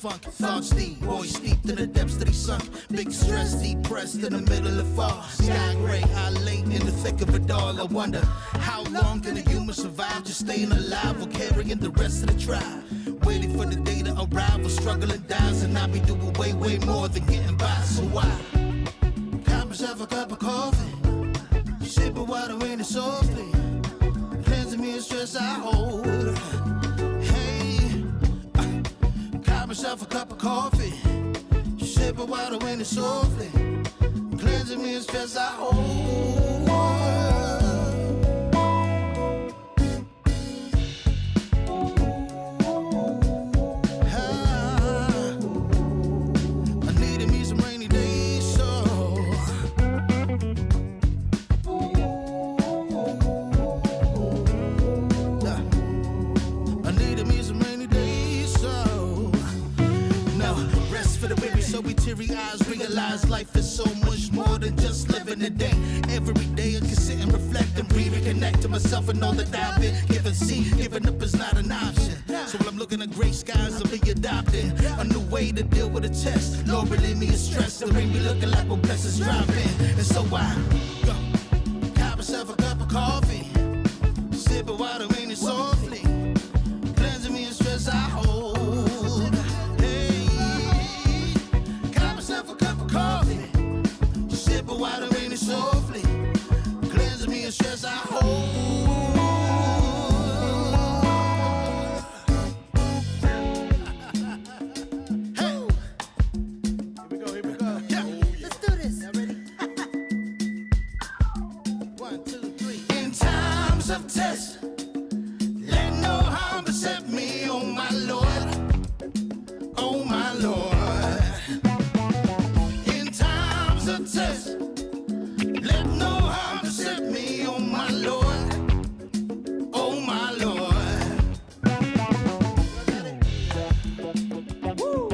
funk, thoughts deep, boys steeped in the depths that he sunk. Big stress, depressed in the middle of fall. Sky gray, I late in the thick of it all. I wonder, how long can a human survive just staying alive or carrying the rest of the tribe? Waiting for the day to arrive or struggling dies, and I be doing way, way more than getting by. So why? Got myself a cup of coffee, sipping water in it softly, cleansing me of stress I hold. Hey, got myself a cup of coffee, sipping water in it softly, cleansing me of stress I hold. Eyes realize life is so much more than just living a day. Every day I can sit and reflect and reconnect to myself and know that I've been given. See, giving up is not an option. So when I'm looking at gray skies, I'll be adopting a new way to deal with a test. Lord, relieve me of stress and bring me looking like when blessings drop in. And so I got myself a cup of coffee, sipping water in it softly, cleansing me of stress I hold. Water in it softly, cleansing me of stress I hold. Hey, here we go. Yeah. Let's do this. Y'all ready? 1, 2, 3. In times of test, let no harm beset me, oh my Lord, oh my Lord. In times of test, let no harm beset me, oh my Lord, oh my Lord. Woo.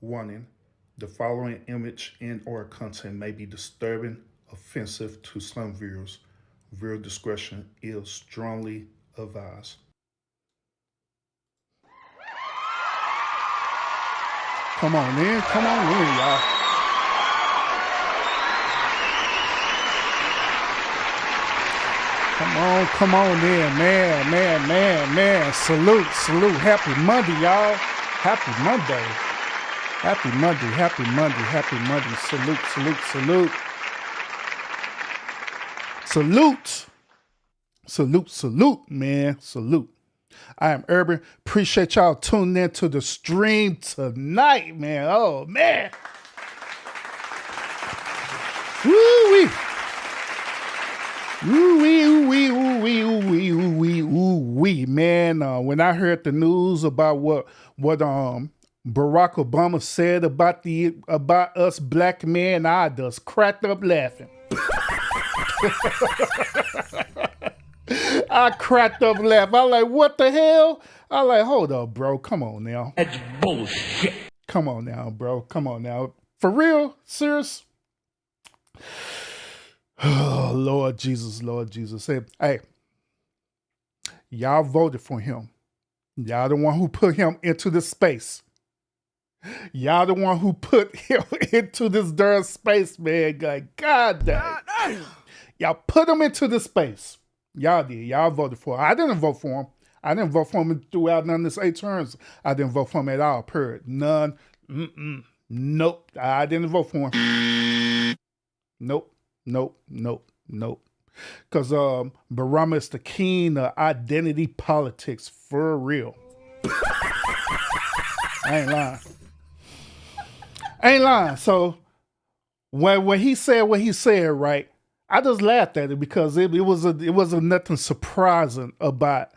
Warning, the following image and/or content may be disturbing, offensive to some viewers. Viewer discretion is strongly advised. Come on in, y'all. Come on in, man. Salute. Happy Monday, y'all. Happy Monday. Salute, man. Salute. I am Urban. Appreciate y'all tuning in to the stream tonight, man. Oh, man. Woo-wee. Ooh-wee, ooh-wee, ooh-wee, ooh-wee, ooh-wee, ooh-wee. Man, when I heard the news about what Barack Obama said about us black men, I just cracked up laughing. I cracked up laughing. I'm like, what the hell? I'm like, hold up, bro. Come on now. That's bullshit. Come on now, bro. Come on now. For real? Serious? Oh, Lord Jesus, Lord Jesus. Hey, y'all voted for him. Y'all the one who put him into this space. Y'all the one who put him into this darn space, man. God damn. Y'all put him into this space. Y'all did. Y'all voted for him. I didn't vote for him. I didn't vote for him throughout none of this 8 terms. I didn't vote for him at all, period. None. Nope. I didn't vote for him. Nope. Because Barama is the king of identity politics, for real. I ain't lying. So when he said what he said, right, I just laughed at it because it wasn't nothing surprising about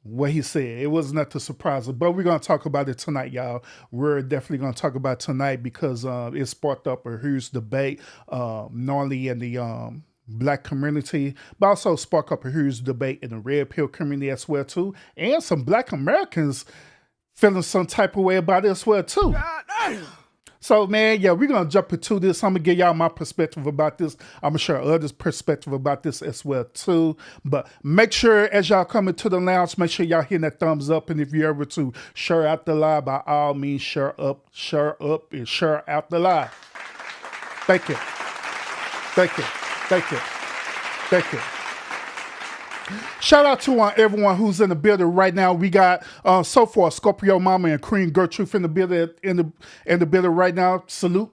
what he said. It was nothing surprising, but we're gonna talk about it tonight, y'all. We're definitely gonna talk about it tonight because it sparked up a huge debate, not only in the black community, but also sparked up a huge debate in the red pill community as well too, and some black Americans feeling some type of way about it as well too. So, man, yeah, we're going to jump into this. I'm going to give y'all my perspective about this. I'm going to share others' perspective about this as well, too. But make sure, as y'all come into the lounge, make sure y'all hitting that thumbs up. And if you're able to share out the live, by all means, share up, and share out the live. Thank you. Shout out to everyone who's in the building right now. We got so far Scorpio Mama and Queen Gertrude in the building in the building right now. Salute.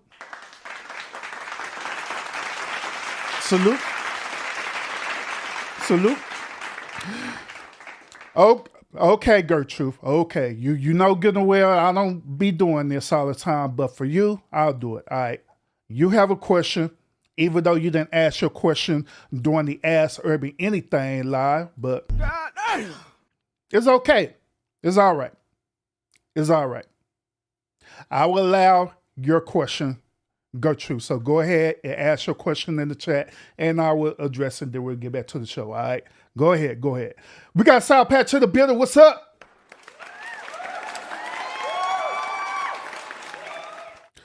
Oh, okay, Gertrude. Okay, you know good and well I don't be doing this all the time, but for you, I'll do it. All right. You have a question. Even though you didn't ask your question during the Ask Urban Anything live, but it's okay. It's all right. I will allow your question go true. So go ahead and ask your question in the chat, and I will address it. Then we'll get back to the show. All right. Go ahead. We got South Patch in the building. What's up?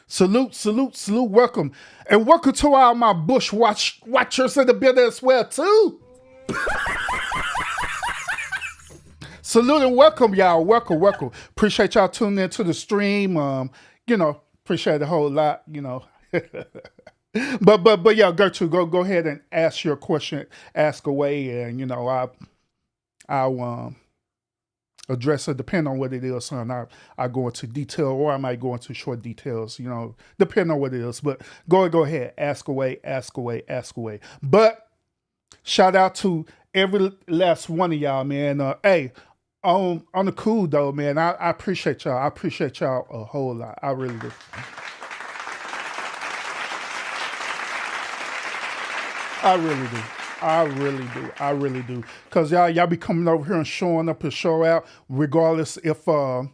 Salute, welcome. And welcome to all my bush watchers in the building as well, too. Salute and welcome, y'all. Welcome. Appreciate y'all tuning in to the stream. Appreciate it a whole lot, But yeah, Gertrude, go ahead and ask your question, ask away, and, I'll address it depending on what it is, son. I go into detail or I might go into short details, depending on what it is. But go ahead, ask away. But shout out to every last one of y'all, man. Hey, on the cool though, man. I appreciate y'all. I appreciate y'all a whole lot. I really do. I really do. Cause y'all be coming over here and showing up and show out, regardless if y'all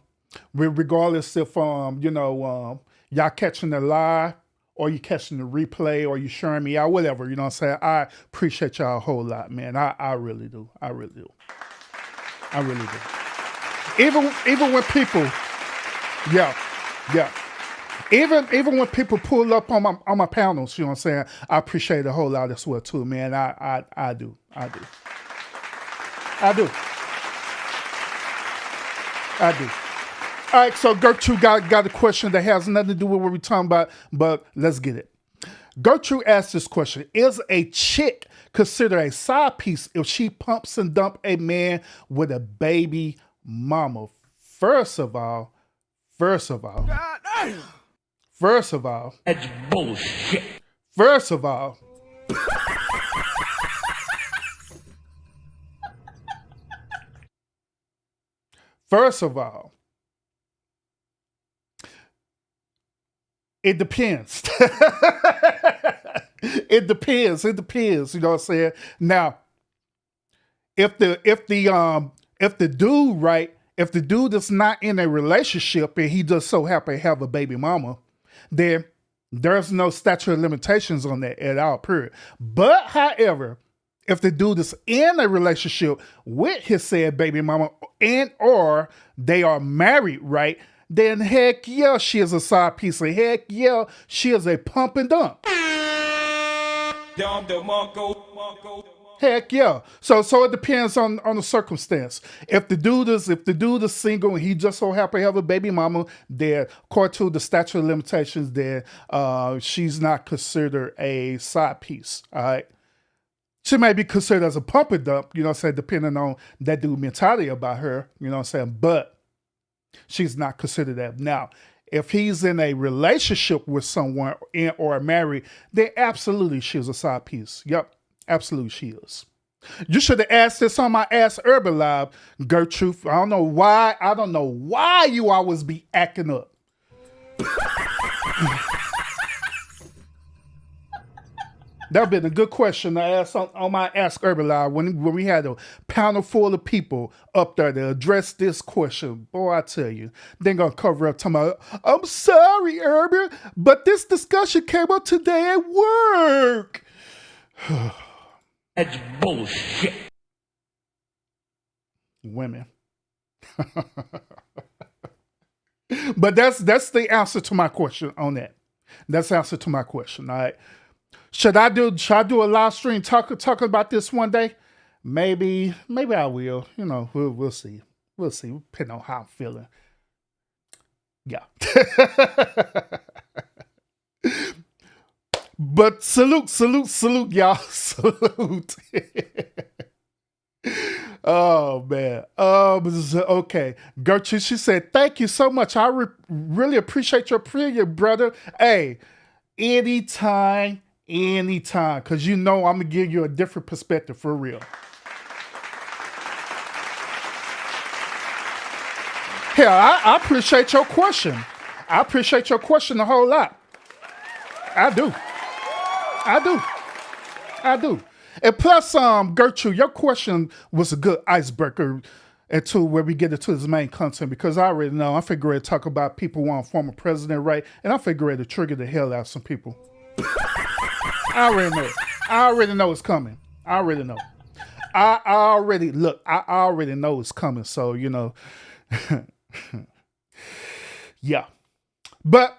catching the live or you catching the replay or you sharing me out, whatever. You know what I'm saying? I appreciate y'all a whole lot, man. I really do. Even when people, yeah. Even when people pull up on my panels, you know what I'm saying? I appreciate it a whole lot as well too, man. I do. All right, so Gertrude got a question that has nothing to do with what we're talking about, but let's get it. Gertrude asked this question: is a chick considered a side piece if she pumps and dump a man with a baby mama? First of all, that's bullshit. First of all, First of all, it depends. It depends. It depends. You know what I'm saying? Now, if the dude, right, if the dude is not in a relationship and he just so happen to have a baby mama, then there's no statute of limitations on that at all, period. But however, if the dude is in a relationship with his said baby mama and or they are married, right, then heck yeah, she is a side piece. And heck yeah, she is a pump and dump. Heck yeah. So it depends on the circumstance. If the dude is single and he just so happen to have a baby mama, then according to the statute of limitations, then she's not considered a side piece. All right. She may be considered as a pump and dump, you know what I'm saying, depending on that dude mentality about her, you know what I'm saying? But she's not considered that. Now, if he's in a relationship with someone or married, then absolutely she's a side piece. Yep, absolutely she is. You should have asked this on my Ask Urban Live, Gertrude. I don't know why you always be acting up. That would have been a good question to ask on my Ask Urban Live when we had a panel full of people up there to address this question. Boy, I tell you, they're going to cover up talking about, I'm sorry, Urban, but this discussion came up today at work. That's bullshit. Women. But that's the answer to my question on that. That's the answer to my question, all right? Should I do a live stream talking about this one day? Maybe I will. You know, we'll see. We'll see, depending on how I'm feeling. Yeah. But salute, y'all. Salute. Oh man. Okay. Gertrude, she said, "Thank you so much. I really appreciate your opinion, brother. Hey, anytime, because you know I'm gonna give you a different perspective for real." Hell, I appreciate your question. I appreciate your question a whole lot. I do. And plus, Gertrude, your question was a good icebreaker into where we get into this main content, because I already know, I figure to talk about people want a former president, right? And I figure to trigger the hell out of some people. I already know it's coming. I already know it's coming. So, you know, yeah. But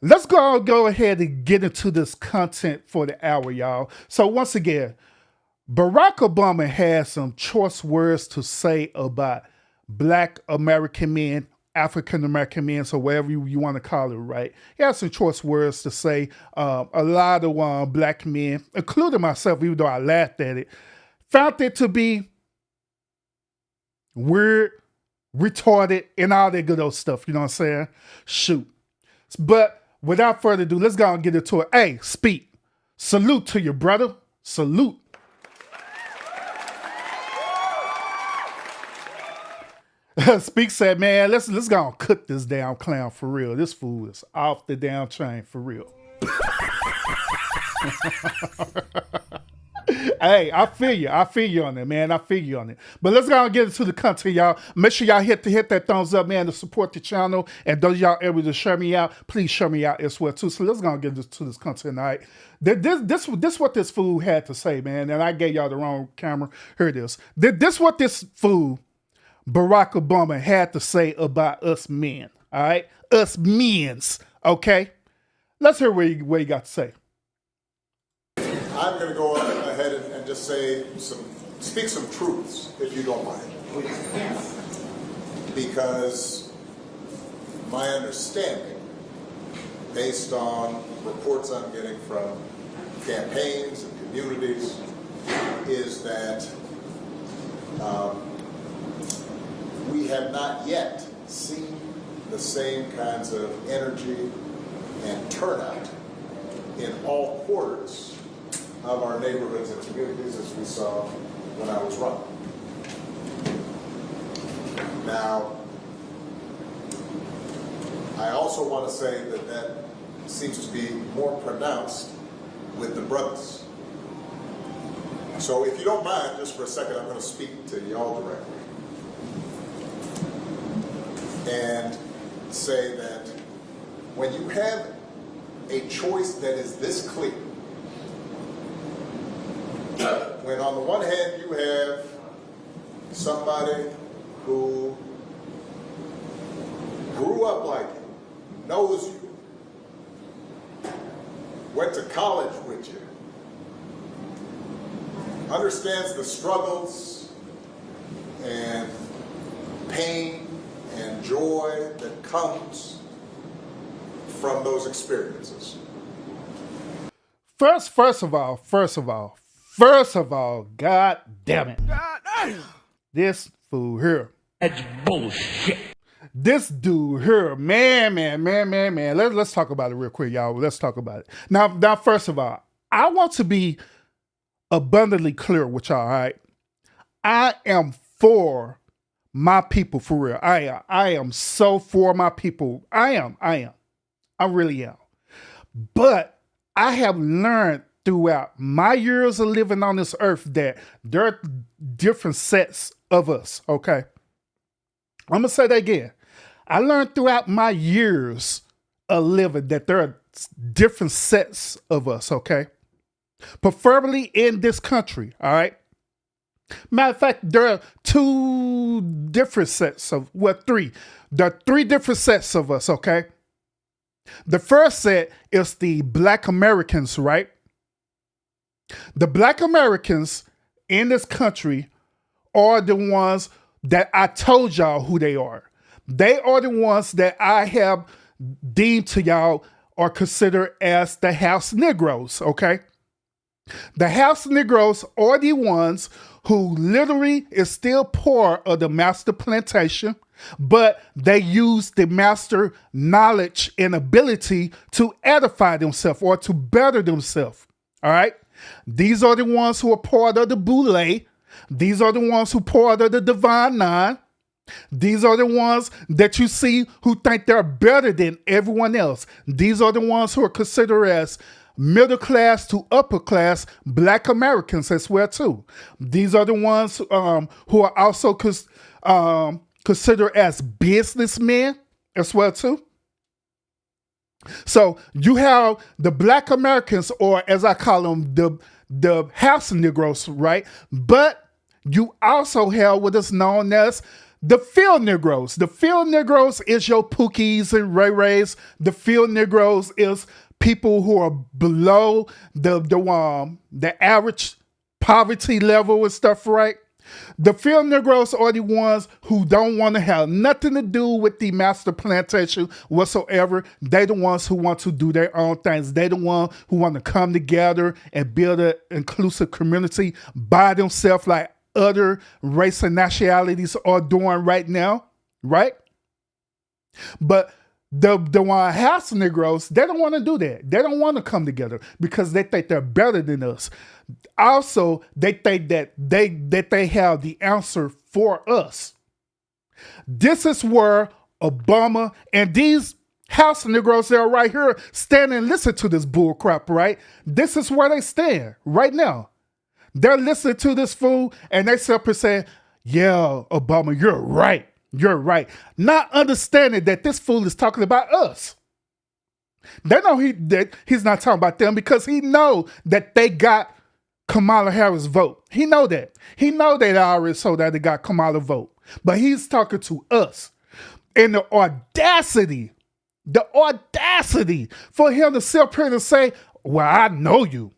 let's go ahead and get into this content for the hour, y'all. So once again, Barack Obama has some choice words to say about Black American men, African American men, so whatever you want to call it, right? He has some choice words to say. A lot of Black men, including myself, even though I laughed at it, found it to be weird, retarded, and all that good old stuff. You know what I'm saying? Shoot. But without further ado, let's go and get into it. Hey, Speak. Salute to you, brother. Salute. Speak said, man, let's go and cook this damn clown for real. This fool is off the damn chain for real. Hey, I feel you on it, man. I feel you on it. But let's go and get into the content, y'all. Make sure y'all hit that thumbs up, man, to support the channel. And those y'all able to share me out, please share me out as well too. So let's go and get into this content, all right? This what this fool had to say, man. And I gave y'all the wrong camera. Here it is. This what this fool, Barack Obama, had to say about us men, all right? Us men's, okay? Let's hear what he got to say. I'm going to go ahead and just speak some truths, if you don't mind. Yes. Because my understanding, based on reports I'm getting from campaigns and communities, is that we have not yet seen the same kinds of energy and turnout in all quarters of our neighborhoods and communities as we saw when I was running. Now, I also want to say that that seems to be more pronounced with the brothers. So if you don't mind, just for a second, I'm going to speak to y'all directly and say that when you have a choice that is this clear, when on the one hand you have somebody who grew up like you, knows you, went to college with you, understands the struggles and pain and joy that comes from those experiences. First of all, God damn it. This fool here. That's bullshit. This dude here, man. Let's talk about it real quick, y'all. Let's talk about it. Now, first of all, I want to be abundantly clear with y'all, all right? I am for my people, for real. I am so for my people. I am. I really am. But I have learned throughout my years of living on this earth that there are different sets of us, okay? I'm going to say that again. I learned throughout my years of living that there are different sets of us, okay? Preferably in this country, all right? Matter of fact, there are three. There are three different sets of us, okay? The first set is the Black Americans, right? The Black Americans in this country are the ones that I told y'all who they are. They are the ones that I have deemed to y'all are considered as the house Negroes, okay? The house Negroes are the ones who literally is still part of the master plantation, but they use the master knowledge and ability to edify themselves or to better themselves, all right? These are the ones who are part of the Boule. These are the ones who part of the Divine Nine. These are the ones that you see who think they're better than everyone else. These are the ones who are considered as middle class to upper class Black Americans as well too. These are the ones who are also considered as businessmen as well too. So you have the Black Americans, or as I call them, the house Negroes, right? But you also have what is known as the field Negroes. The field Negroes is your Pookies and Ray Rays. The field Negroes is people who are below the average poverty level and stuff, right? The field Negroes are the ones who don't want to have nothing to do with the master plantation whatsoever. They the ones who want to do their own things. They the ones who want to come together and build an inclusive community by themselves like other race and nationalities are doing right now, right? But the one house Negroes, they don't want to do that. They don't want to come together because they think they're better than us. Also, they think that they have the answer for us. This is where Obama and these house Negroes that are right here stand and listen to this bull crap, right? This is where they stand right now. They're listening to this fool and they sit up and say, yeah, Obama, you're right. You're right. Not understanding that this fool is talking about us. They know that he's not talking about them because he know that they got Kamala Harris vote. He know that. He know that I already saw that they got Kamala vote. But he's talking to us. And the audacity for him to sit up here and say, well, I know you.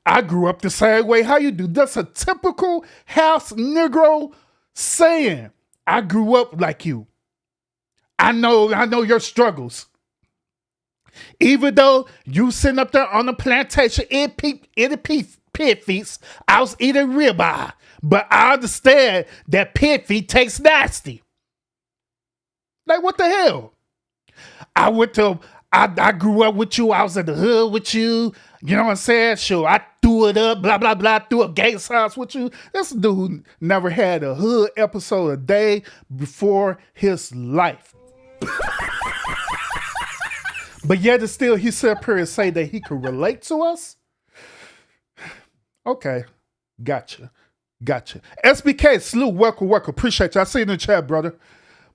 I grew up the same way. How you do? That's a typical house Negro saying. I grew up like you. I know your struggles. Even though you sitting up there on the plantation in the pig feast, I was eating ribeye. But I understand that pig feet tastes nasty. Like, what the hell? I went to I grew up with you. I was in the hood with you. You know what I'm saying? Sure, I threw it up, blah, blah, blah, threw up gay signs with you. This dude never had a hood episode a day before his life. But yet and still, he sit up here and say that he could relate to us? Okay, gotcha. SBK, salute, welcome. Appreciate you. I see you in the chat, brother.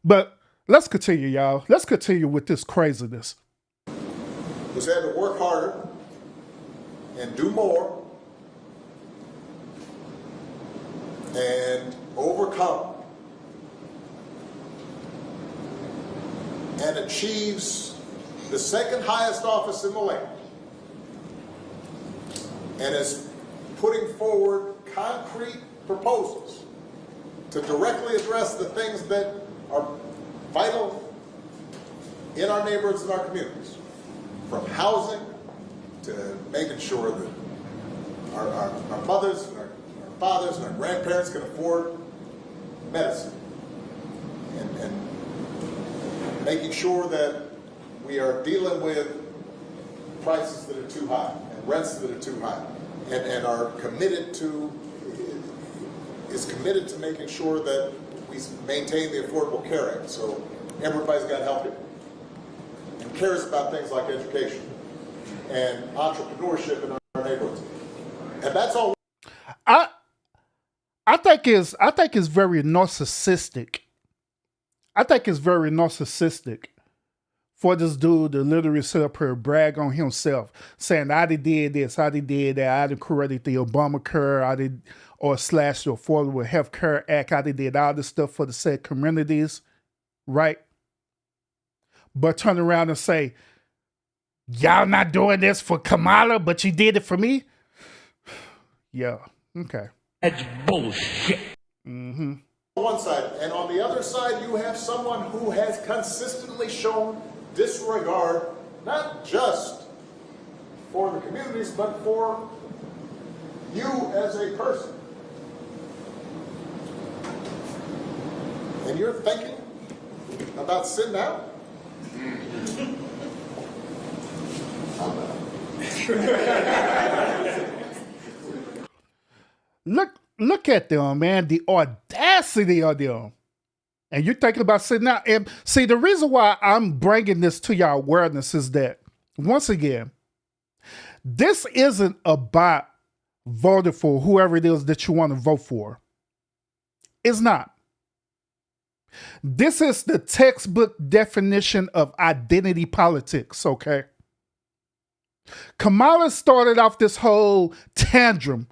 But let's continue, y'all. Let's continue with this craziness. We had to work harder and do more and overcome and achieves the second highest office in the land and is putting forward concrete proposals to directly address the things that are vital in our neighborhoods and our communities, from housing to making sure that our mothers and our fathers and our grandparents can afford medicine, and making sure that we are dealing with prices that are too high and rents that are too high, and are committed to making sure that we maintain the Affordable Care Act, so everybody's got health care and cares about things like education and entrepreneurship in our neighborhoods. And that's all. I think it's very narcissistic. I think it's very narcissistic for this dude to literally sit up here and brag on himself, saying, I did this, I did that, I created the Obamacare, or slash the Affordable Health Care Act, I did all this stuff for the said communities, right? But turn around and say, y'all not doing this for Kamala, but you did it for me? Yeah, okay. That's bullshit. On one side, and on the other side, you have someone who has consistently shown disregard, not just for the communities, but for you as a person. And you're thinking about sitting out? Look at them, man. The audacity of them. And you're thinking about sitting out. And see, the reason why I'm bringing this to your awareness is that, once again, this isn't about voting for whoever it is that you want to vote for. It's not. This is the textbook definition of identity politics, okay? Kamala started off this whole tantrum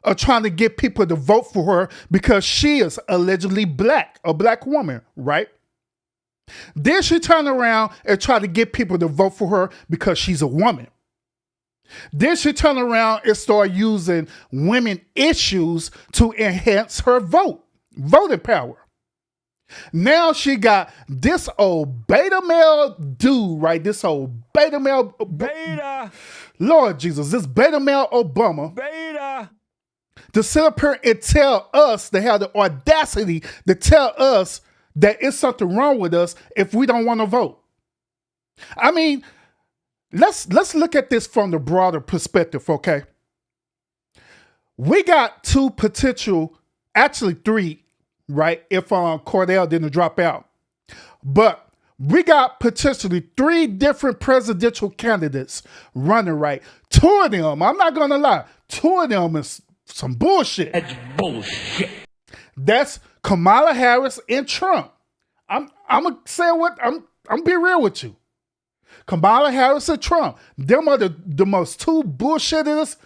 of trying to get people to vote for her because she is allegedly black, a black woman, right? Then she turned around and tried to get people to vote for her because she's a woman. Then she turned around and started using women issues to enhance her voting power. Now she got this old beta male dude, right? This old beta male. Beta. Lord Jesus, this beta male Obama. Beta. To sit up here and tell us, to have the audacity to tell us that it's something wrong with us if we don't want to vote. I mean, let's look at this from the broader perspective, okay? We got actually three, right? If Cordell didn't drop out. But we got potentially 3 different presidential candidates running, right? 2 of them, I'm not going to lie, 2 of them is some bullshit. That's bullshit. That's Kamala Harris and Trump. I'm gonna say what I'm be real with you. Kamala Harris and Trump. Them are the most 2 bullshitters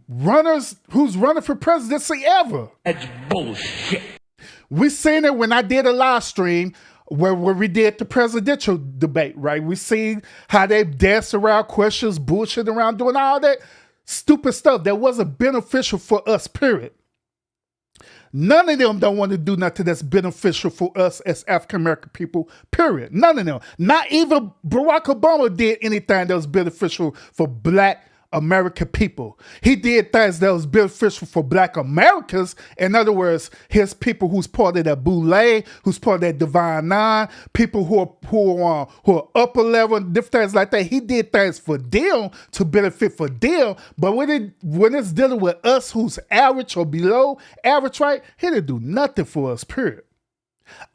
runners who's running for presidency ever. That's bullshit. We seen it when I did a live stream where we did the presidential debate, right? We seen how they danced around questions, bullshit around, doing all that stupid stuff that wasn't beneficial for us, period. None of them don't want to do nothing that's beneficial for us as African-American people, period. None of them. Not even Barack Obama did anything that was beneficial for black American people. He did things that was beneficial for Black Americans. In other words, his people who's part of that Boule, who's part of that Divine Nine, people who are upper level, different things like that. He did things for them to benefit for them. But when it's dealing with us who's average or below average, right, he didn't do nothing for us, period.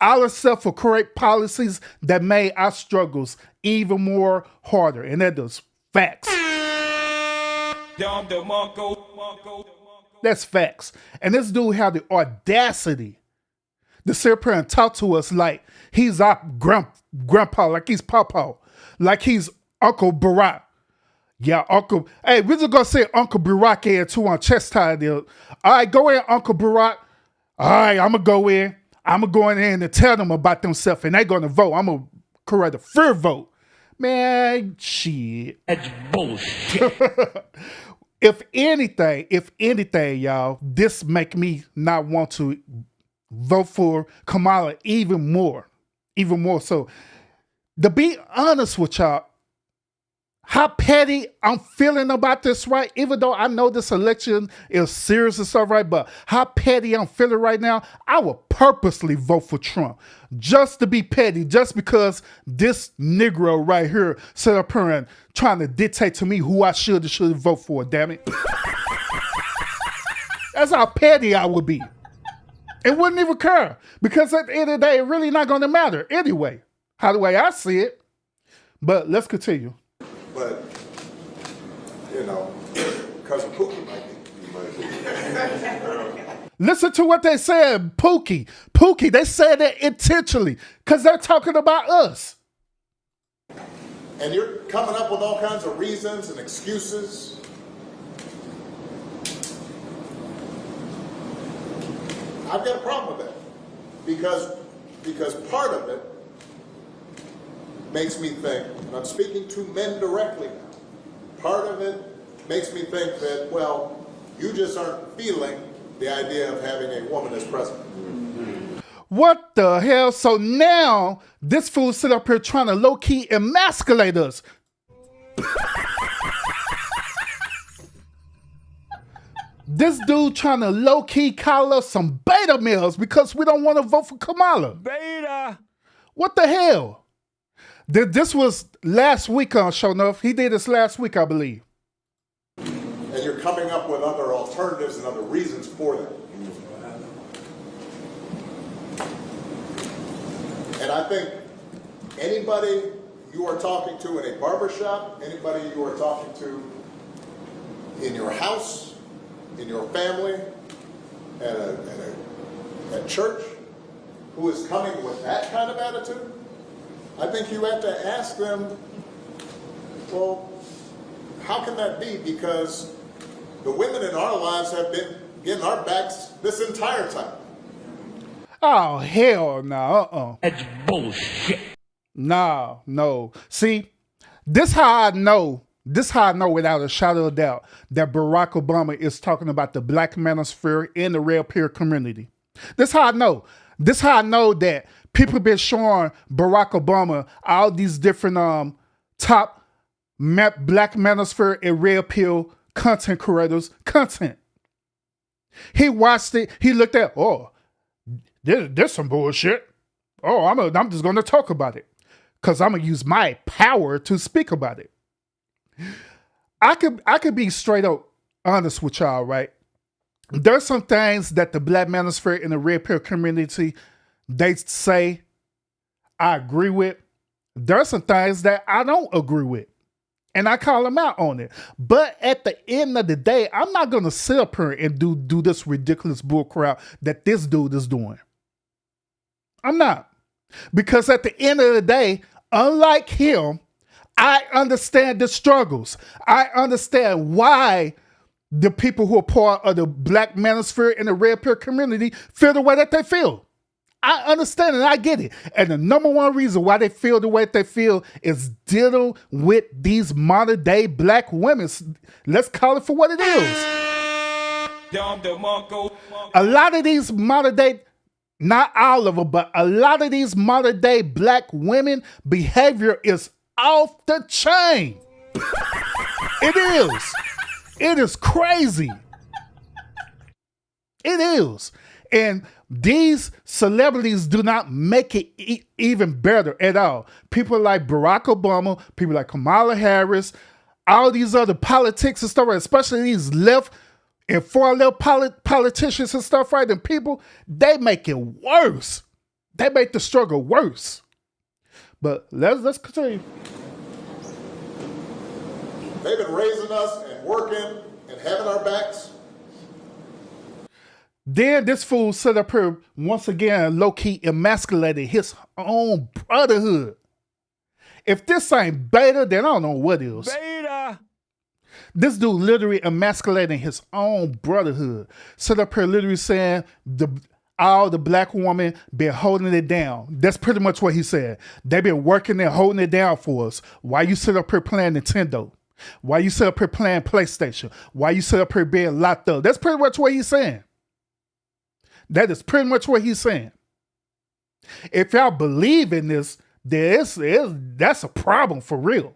All except for correct policies that made our struggles even more harder. And that does facts. That's facts. And this dude had the audacity to sit up here and talk to us like he's our grandpa, like he's Papa, like he's Uncle Barack. Yeah, Uncle. Hey, we're just going to say Uncle Barack here too on chest tie there. All right, go in, Uncle Barack. All right, I'm going to go in. I'm going to go in there and tell them about themselves, and they're going to vote. I'm going to correct a fair vote. Man, shit. That's bullshit. If anything, y'all, this make me not want to vote for Kamala even more. So, to be honest with y'all, how petty I'm feeling about this, right? Even though I know this election is serious and stuff, right? But how petty I'm feeling right now, I would purposely vote for Trump just to be petty, just because this Negro right here set up here and trying to dictate to me who I should or shouldn't vote for, damn it. That's how petty I would be. It wouldn't even care, because at the end of the day, it's really not going to matter anyway, how the way I see it. But let's continue. But, you know, Cousin Pookie might be. Listen to what they said, Pookie. They said that intentionally because they're talking about us. And you're coming up with all kinds of reasons and excuses. I've got a problem with that. Because part of it makes me think, and I'm speaking to men directly now, part of it makes me think that, well, you just aren't feeling the idea of having a woman as president. What the hell? So now this fool sit up here trying to low-key emasculate us. This dude trying to low-key call us some beta males because we don't want to vote for Kamala. Beta. What the hell? This was last week on Show Enough. He did this last week, I believe. And you're coming up with other alternatives and other reasons for that. And I think anybody you are talking to in a barbershop, anybody you are talking to in your house, in your family, at church, who is coming with that kind of attitude, I think you have to ask them, well, how can that be? Because the women in our lives have been getting our backs this entire time. Oh, hell no. That's bullshit. No. See, this how I know without a shadow of doubt that Barack Obama is talking about the Black manosphere in the red pill community. This how I know. This how I know that people been showing Barack Obama all these different top Black manosphere and red pill content creators content. He watched it. He looked at, oh, there's some bullshit. Oh, I'm just going to talk about it because I'm going to use my power to speak about it. I could be straight up honest with y'all, right? There's some things that the Black manosphere and the red pill community, they say I agree with. There's some things that I don't agree with. And I call them out on it. But at the end of the day, I'm not going to sit up here and do this ridiculous bullcrap that this dude is doing. I'm not. Because at the end of the day, unlike him, I understand the struggles. I understand why the people who are part of the Black manosphere and the red pill community feel the way that they feel. I understand and I get it. And the number one reason why they feel the way they feel is dealing with these modern day Black women. Let's call it for what it is. A lot of these modern day, not all of them, but a lot of these modern day Black women behavior is off the chain. It is. It is crazy. It is. And these celebrities do not make it even better at all. People like Barack Obama, people like Kamala Harris, all these other politics and stuff, especially these left and far left politicians and stuff, right? And people, they make it worse. They make the struggle worse. But let's continue. They've been raising us and working and having our backs. Then this fool set up here once again, low-key emasculated his own brotherhood. If this ain't beta, then I don't know what is. Beta. This dude literally emasculating his own brotherhood. Set up here literally saying all the black women been holding it down. That's pretty much what he said. They've been working and holding it down for us. Why you sit up here playing Nintendo? Why you sit up here playing PlayStation? Why you sit up here being locked up? That's pretty much what he's saying. That is pretty much what he's saying. If y'all believe in this, that's a problem for real.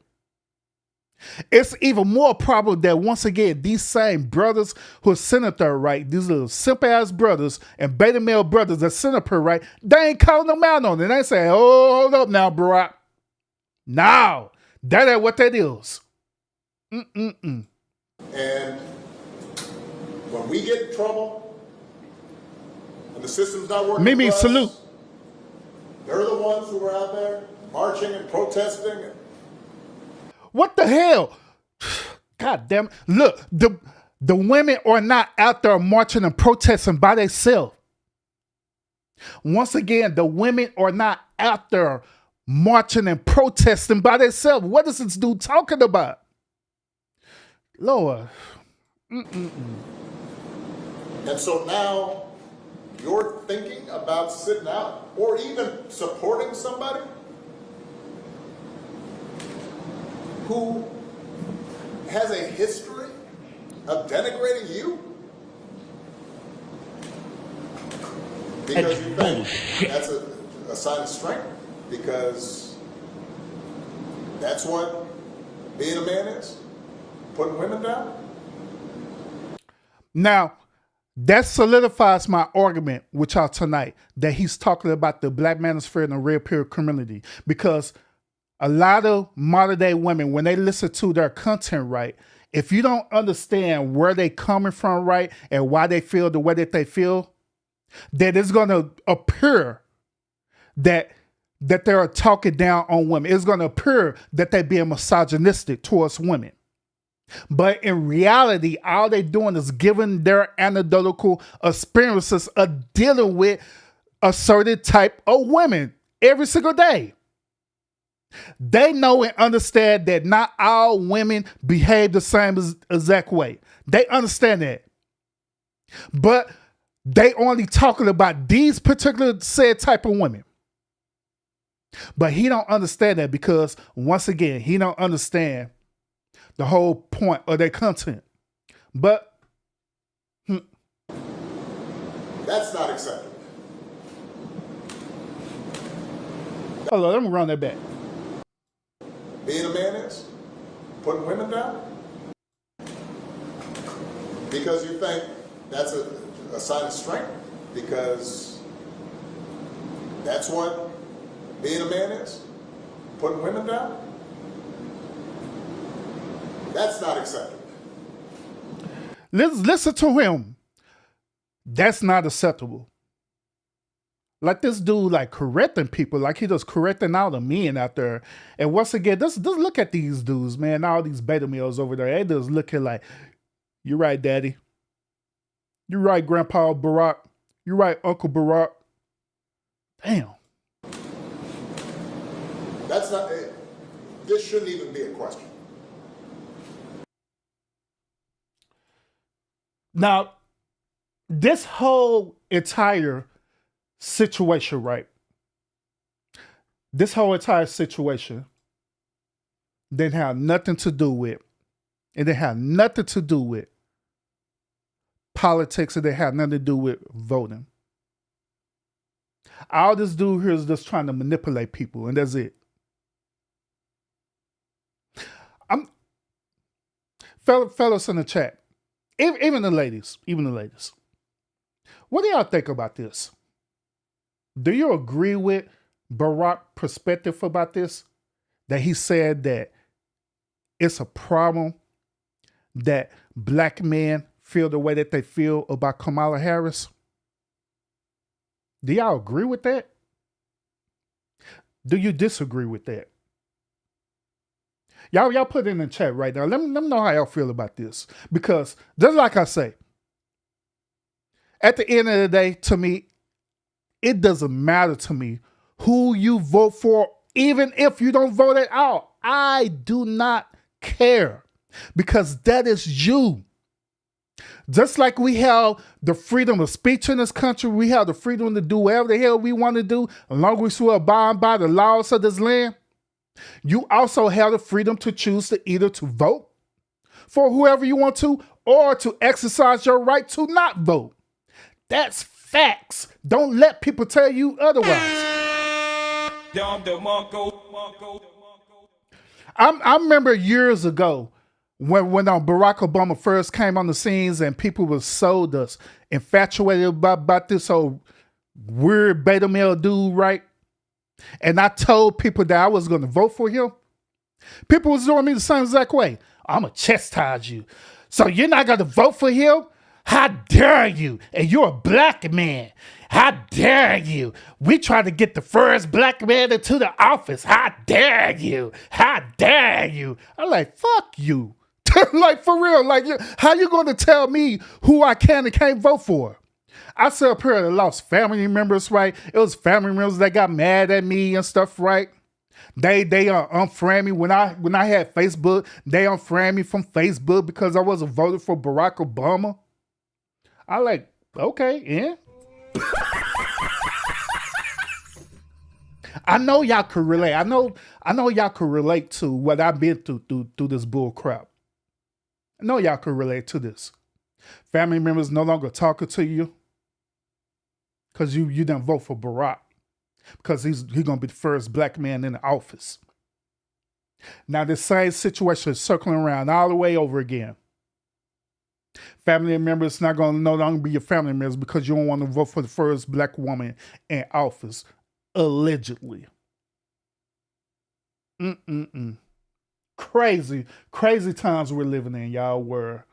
It's even more a problem that once again, these same brothers who are sitting up there, right? These little simp ass brothers and beta male brothers that sit up here, right? They ain't calling them out on it. They say, oh, hold up now, Barack. No, that ain't what that is. And when we get in trouble, and the system's not working Mimi, for us, salute. they're the ones who are out there marching and protesting. What the hell? God damn it. Look, the women are not out there marching and protesting by themselves. Once again, the women are not out there marching and protesting by themselves. What is this dude talking about? Lord. And so now you're thinking about sitting out or even supporting somebody who has a history of denigrating you? Because you think that's a sign of strength? Because that's what being a man is? Putting women down? Now, that solidifies my argument with y'all tonight that he's talking about the black manosphere and the red pill community. Because a lot of modern day women, when they listen to their content, right, if you don't understand where they coming from, right, and why they feel the way that they feel, then it's going to appear that they're talking down on women. It's going to appear that they're being misogynistic towards women. But in reality, all they're doing is giving their anecdotal experiences of dealing with a certain type of women every single day. They know and understand that not all women behave the same exact way. They understand that. But they only talking about these particular said type of women. But he don't understand that because, once again, he don't understand the whole point of their content. But that's not acceptable. hold on, let me run that back. Being a man is? Putting women down? Because you think that's a sign of strength? Because that's what being a man is? Putting women down? That's not acceptable. Listen to him. That's not acceptable. Like this dude, like correcting people, like he just correcting all the men out there. And once again, just look at these dudes, man. All these beta males over there. They just looking like, you're right, Daddy. You're right, Grandpa Barack. You're right, Uncle Barack. Damn. That's not. This shouldn't even be a question. Now, this whole entire situation, right? This whole entire situation didn't have nothing to do with, it didn't have nothing to do with politics, it didn't have nothing to do with voting. All this dude here is just trying to manipulate people, and that's it. fellas in the chat, even the ladies, what do y'all think about this? Do you agree with Barack's perspective about this? That he said that it's a problem that black men feel the way that they feel about Kamala Harris? Do y'all agree with that? Do you disagree with that? Y'all put it in the chat right now. Let me know how y'all feel about this. Because just like I say, at the end of the day, to me, it doesn't matter to me who you vote for, even if you don't vote it out. I do not care because that is you. Just like we have the freedom of speech in this country, we have the freedom to do whatever the hell we want to do, as long as we abide by the laws of this land. You also have the freedom to choose to either to vote for whoever you want to, or to exercise your right to not vote. That's facts. Don't let people tell you otherwise. I remember years ago when Barack Obama first came on the scenes and people were so infatuated about this whole weird beta male dude, right? And I told people that I was going to vote for him. People was doing me the same exact way. I'm going to chastise you. So you're not going to vote for him? How dare you? And you're a black man. How dare you? We tried to get the first black man into the office. How dare you? How dare you? I'm like, fuck you. Like, for real. Like, how you going to tell me who I can and can't vote for? I said up here that lost family members, right? It was family members that got mad at me and stuff, right? They unfriended me when I had Facebook. They unfriended me from Facebook because I wasn't voting for Barack Obama. I like, okay, yeah. I know y'all could relate. I know y'all could relate to what I've been through this bull crap. I know y'all could relate to this. Family members no longer talking to you because you didn't vote for Barack because he's gonna be the first black man in the office. Now the same situation is circling around all the way over again. Family members not gonna no longer be your family members because you don't want to vote for the first black woman in office, allegedly. Crazy times we're living in, y'all. Where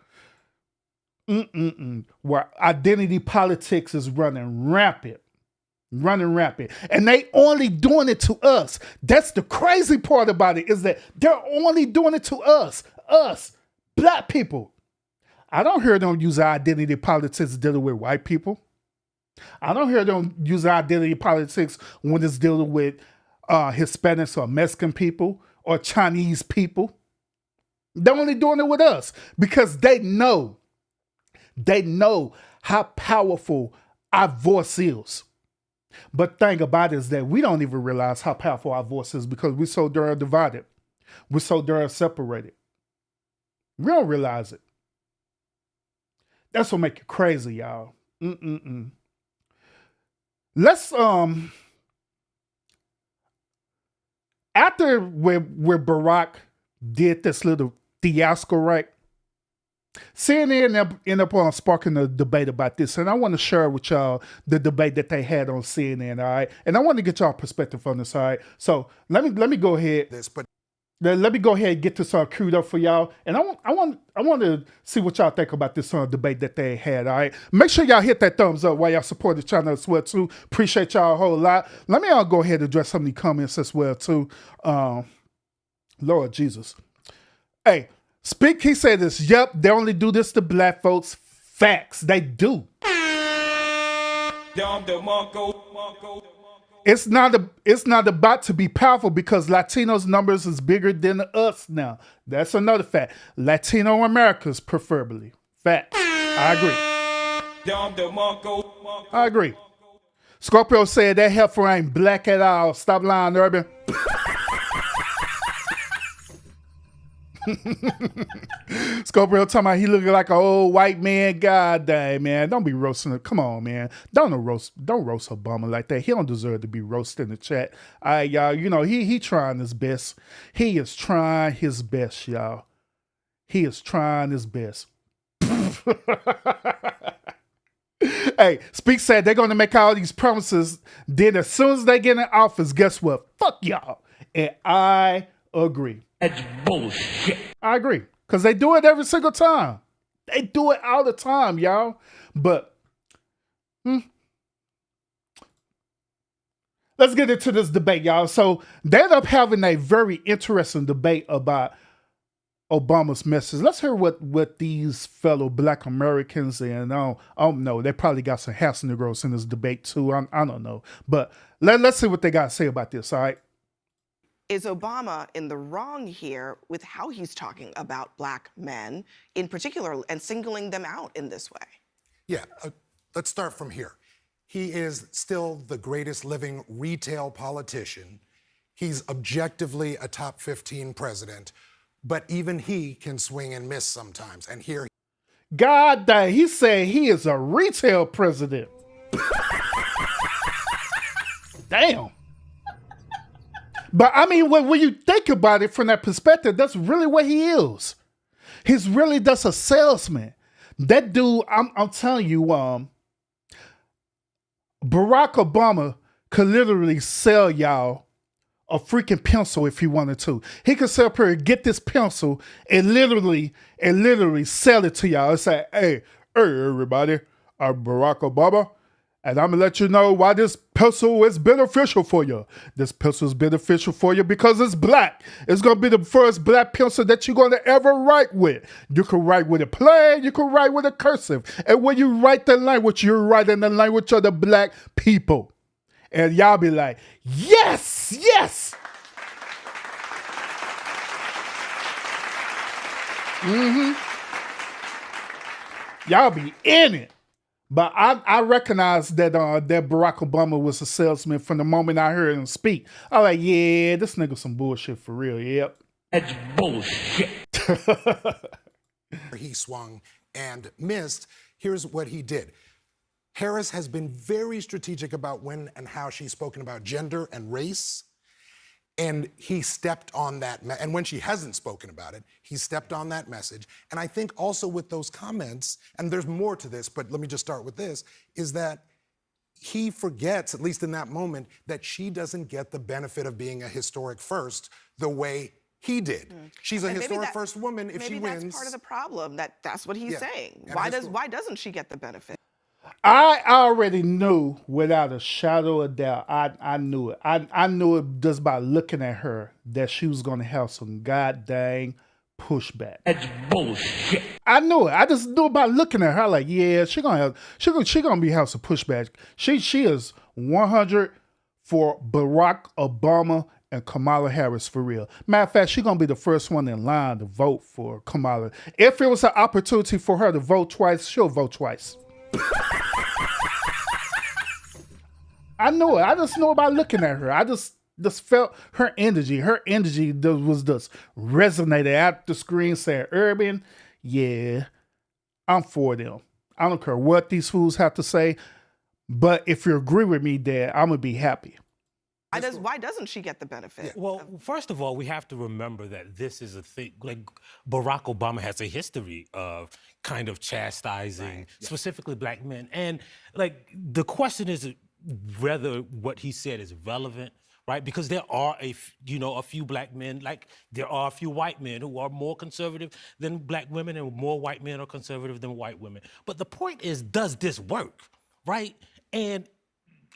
identity politics is running rampant, and they only doing it to us. That's the crazy part about it, is that they're only doing it to us black people. I don't hear them use identity politics dealing with white people. I don't hear them use identity politics when it's dealing with Hispanics or Mexican people or Chinese people. They're only doing it with us because they know how powerful our voice is. But the thing about it is that we don't even realize how powerful our voice is because we're so darn divided. We're so darn separated. We don't realize it. That's what make it crazy, y'all. Let's after where Barack did this little fiasco, right? CNN ended up on sparking a debate about this, and I want to share with y'all the debate that they had on CNN, all right? And I want to get y'all perspective on this, all right? So let me go ahead. Let me go ahead and get this queued up for y'all, and I want to see what y'all think about this debate that they had. All right, make sure y'all hit that thumbs up while y'all support the channel as well too. Appreciate y'all a whole lot. Let me go ahead and address some of the comments as well too. Lord Jesus, hey, Speak. He said this. Yep, they only do this to black folks. Facts, they do. It's not about to be powerful because Latinos numbers is bigger than us now. That's another fact. Latino Americans preferably. Fact. I agree. Scorpio said that heifer ain't black at all. Stop lying, Urban. Scorpio talking about he looking like an old white man. God dang, man. Don't be roasting it. Come on, man. Don't roast Obama like that. He don't deserve to be roasted in the chat. All right, y'all. You know, he trying his best. He is trying his best, y'all. He is trying his best. Hey, Speak said they're going to make all these promises. Then as soon as they get in office, guess what? Fuck y'all. And I agree. That's bullshit. I agree. Because they do it every single time. They do it all the time, y'all. But let's get into this debate, y'all. So they end up having a very interesting debate about Obama's message. Let's hear what these fellow Black Americans, and I don't know, they probably got some house Negroes in this debate too. I don't know. But let's see what they got to say about this, all right? Is Obama in the wrong here with how he's talking about Black men in particular and singling them out in this way? Yeah, let's start from here. He is still the greatest living retail politician. He's objectively a top 15 president, but even he can swing and miss sometimes. And here, God dang, he said he is a retail president. Damn. But I mean, when you think about it from that perspective, that's really what he is. He's really just a salesman. That dude, I'm telling you, Barack Obama could literally sell y'all a freaking pencil if he wanted to. He could sell up here, get this pencil and literally sell it to y'all and say, hey everybody, I'm Barack Obama, and I'm gonna let you know why this pencil is beneficial for you. This pencil is beneficial for you because it's black. It's gonna be the first black pencil that you're gonna ever write with. You can write with a plain, you can write with a cursive. And when you write the language, you're writing the language of the black people. And y'all be like, yes, yes. Y'all be in it. But I recognize that that Barack Obama was a salesman from the moment I heard him speak. I was like, yeah, this nigga some bullshit for real, yep. That's bullshit. he swung and missed. Here's what he did. Harris has been very strategic about when and how she's spoken about gender and race. And he stepped on that. And when she hasn't spoken about it, he stepped on that message. And I think also with those comments, and there's more to this, but let me just start with this, is that he forgets, at least in that moment, that she doesn't get the benefit of being a historic first the way he did. She's a And historic first woman if she wins. Maybe that's part of the problem. That's what he's saying. And Why doesn't she get the benefit? I already knew without a shadow of doubt. I knew it. I knew it just by looking at her that she was going to have some god dang pushback. That's bullshit. I knew it. I just knew by looking at her. Like, yeah, she gonna be have some pushback. She is 100 for Barack Obama and Kamala Harris for real. Matter of fact, she gonna be the first one in line to vote for Kamala. If it was an opportunity for her to vote twice, she'll vote twice. I knew it. I just knew by looking at her. I just felt her energy. Her energy was just resonated out the screen saying, Urban, yeah, I'm for them. I don't care what these fools have to say, but if you agree with me, Dad, I'm going to be happy. Why doesn't she get the benefit? Well, first of all, we have to remember that this is a thing, like Barack Obama has a history of kind of chastising specifically black men. And like the question is whether what he said is relevant, right? Because there are a few black men, like there are a few white men who are more conservative than black women and more white men are conservative than white women. But the point is, does this work, right? And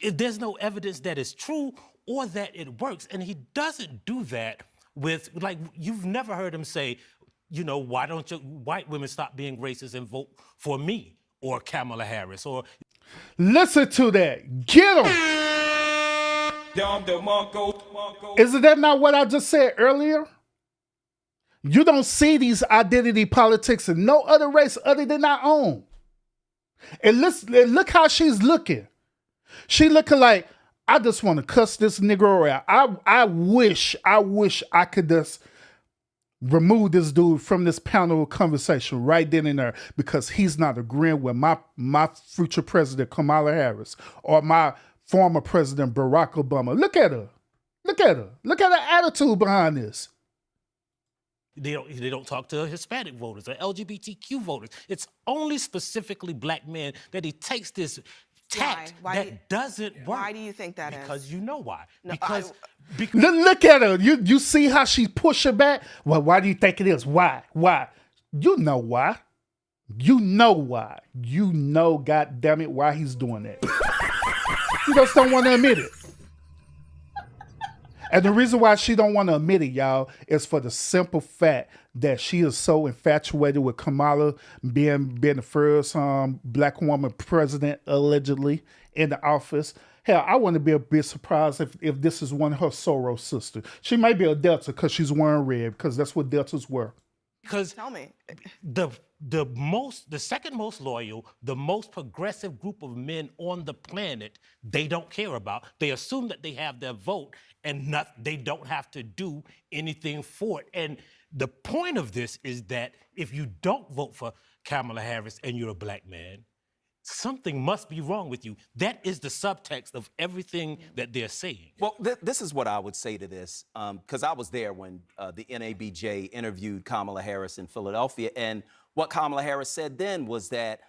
there's no evidence that it's true or that it works. And he doesn't do that with, like, you've never heard him say, why don't you white women stop being racist and vote for me or Kamala Harris or... Listen to that. Get him. Isn't that not what I just said earlier? You don't see these identity politics in no other race other than our own. And look how she's looking. She looking like, I just want to cuss this Negro out. I wish I could just remove this dude from this panel conversation right then and there because he's not agreeing with my future president, Kamala Harris, or my former president, Barack Obama. Look at her. Look at her. Look at her attitude behind this. They don't talk to Hispanic voters or LGBTQ voters. It's only specifically black men that he takes this tact Why that doesn't work. Why do you think that is? Because you know why. No, because Look at her. You see how she's pushing back? Well, why do you think it is? Why? You know why. You know why. You know, God damn it, why he's doing that. You just don't want to admit it. And the reason why she don't want to admit it, y'all, is for the simple fact that she is so infatuated with Kamala being the first black woman president, allegedly, in the office. Hell, I wouldn't be a bit surprised if this is one of her Soros sisters. She may be a Delta because she's wearing red, because that's what Deltas were. Because Tell me. the second most loyal, the most progressive group of men on the planet, they don't care about. They assume that they have their vote and they don't have to do anything for it. And the point of this is that if you don't vote for Kamala Harris and you're a black man, something must be wrong with you. That is the subtext of everything that they're saying. Well, this is what I would say to this, because I was there when the NABJ interviewed Kamala Harris in Philadelphia, and what Kamala Harris said then was that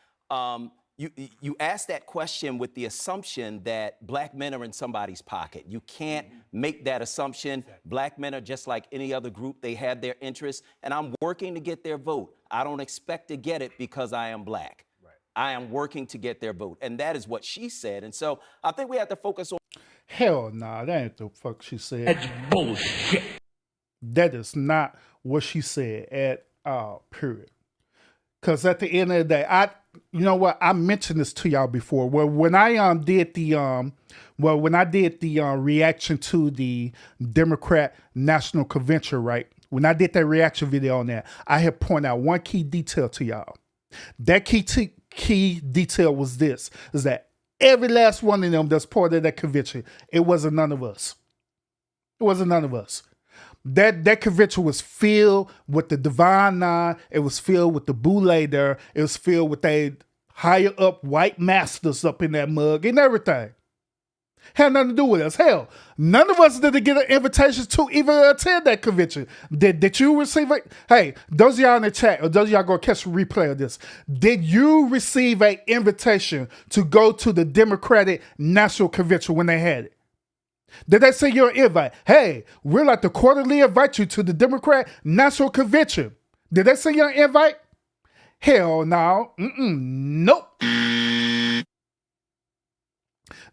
you asked that question with the assumption that black men are in somebody's pocket. You can't make that assumption. Black men are just like any other group. They have their interests, and I'm working to get their vote. I don't expect to get it because I am black. I am working to get their vote. And that is what she said. And so I think we have to focus on. Hell nah, that ain't the fuck she said. That's bullshit. That is not what she said at all, period. Because at the end of the day, you know what, I mentioned this to y'all before. Well, when I did the reaction to the Democrat National Convention, right? When I did that reaction video on that, I had pointed out one key detail to y'all. That key detail was this, is that every last one of them that's part of that convention, it wasn't none of us. It wasn't none of us. That convention was filled with the Divine Nine. It was filled with the Boule there. It was filled with a higher up white masters up in that mug and everything. Had nothing to do with us. Hell, none of us didn't get an invitation to even attend that convention. Did you receive it? Hey, those of y'all in the chat, or those of y'all going to catch a replay of this, did you receive an invitation to go to the Democratic National Convention when they had it? Did they send you an invite? Hey, we'd like to quarterly invite you to the Democrat National Convention. Did they send you an invite? Hell no. Nope.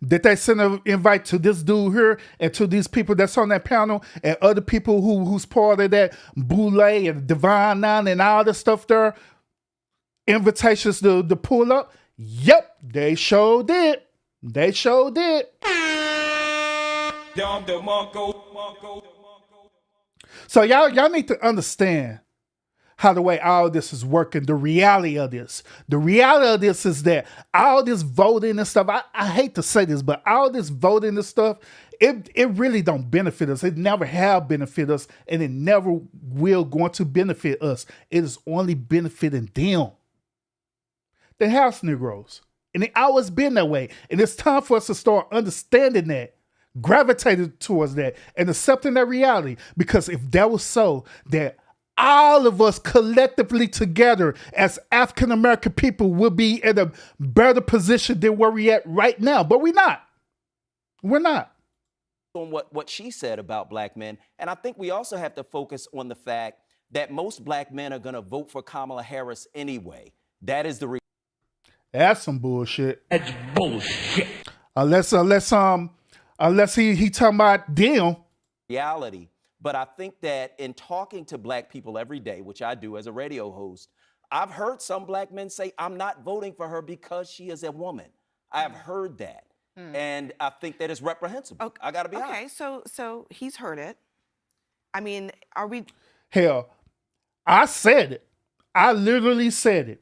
Did they send an invite to this dude here and to these people that's on that panel and other people who's part of that Boule and Divine Nine and all this stuff there? Invitations to pull up? Yep, they sure did. They sure did. So y'all need to understand how the way all this is working, the reality of this. The reality of this is that all this voting and stuff, I hate to say this, but all this voting and stuff, it really don't benefit us. It never have benefited us, and it never will going to benefit us. It is only benefiting them. The house Negroes. And it always been that way. And it's time for us to start understanding that, gravitating towards that, and accepting that reality. Because if that was so, that all of us collectively together as African American people will be in a better position than where we're at right now. But we're not. We're not. On what she said about black men. And I think we also have to focus on the fact that most black men are going to vote for Kamala Harris anyway. That is the That's some bullshit. That's bullshit. Unless he talking about them. reality. But I think that in talking to black people every day, which I do as a radio host, I've heard some black men say, I'm not voting for her because she is a woman. I have heard that. And I think that is reprehensible. Okay. I got to be honest. Okay, so he's heard it. I mean, are we? Hell, I said it. I literally said it.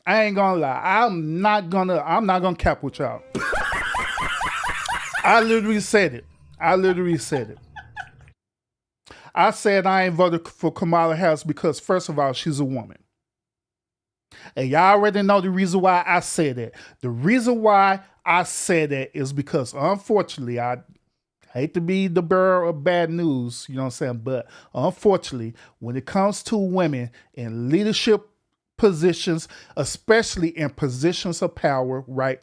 I ain't gonna lie. I'm not gonna cap with y'all. I literally said it. I said I ain't voted for Kamala Harris because, first of all, she's a woman. And y'all already know the reason why I said it. The reason why I said it is because, unfortunately, I I hate to be the bearer of bad news, you know what I'm saying? But unfortunately, when it comes to women in leadership positions, especially in positions of power, right?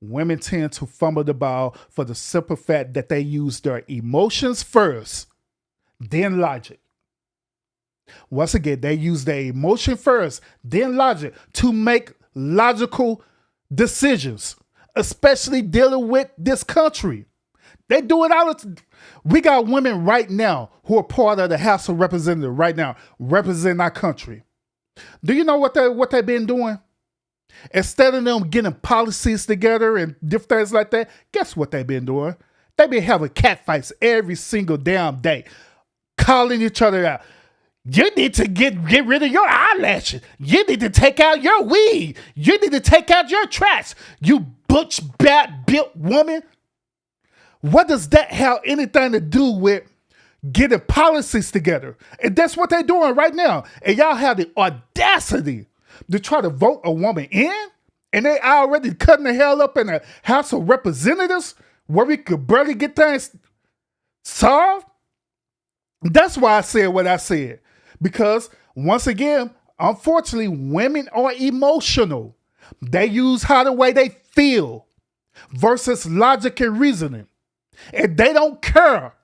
Women tend to fumble the ball for the simple fact that they use their emotions first, then logic. Once again, they use their emotion first, then logic to make logical decisions, especially dealing with this country. They do it all. We got women right now who are part of the House of Representatives right now, representing our country. Do you know what they've been doing? Instead of them getting policies together and different things like that, guess what they've been doing? They've been having catfights every single damn day, calling each other out. You need to get rid of your eyelashes. You need to take out your weed. You need to take out your trash. You butch, bad built woman. What does that have anything to do with getting policies together? And that's what they're doing right now. And y'all have the audacity to try to vote a woman in? And they already cutting the hell up in the House of Representatives where we could barely get things solved? That's why I said what I said. Because, once again, unfortunately, women are emotional. They use how the way they feel versus logic and reasoning. And they don't care.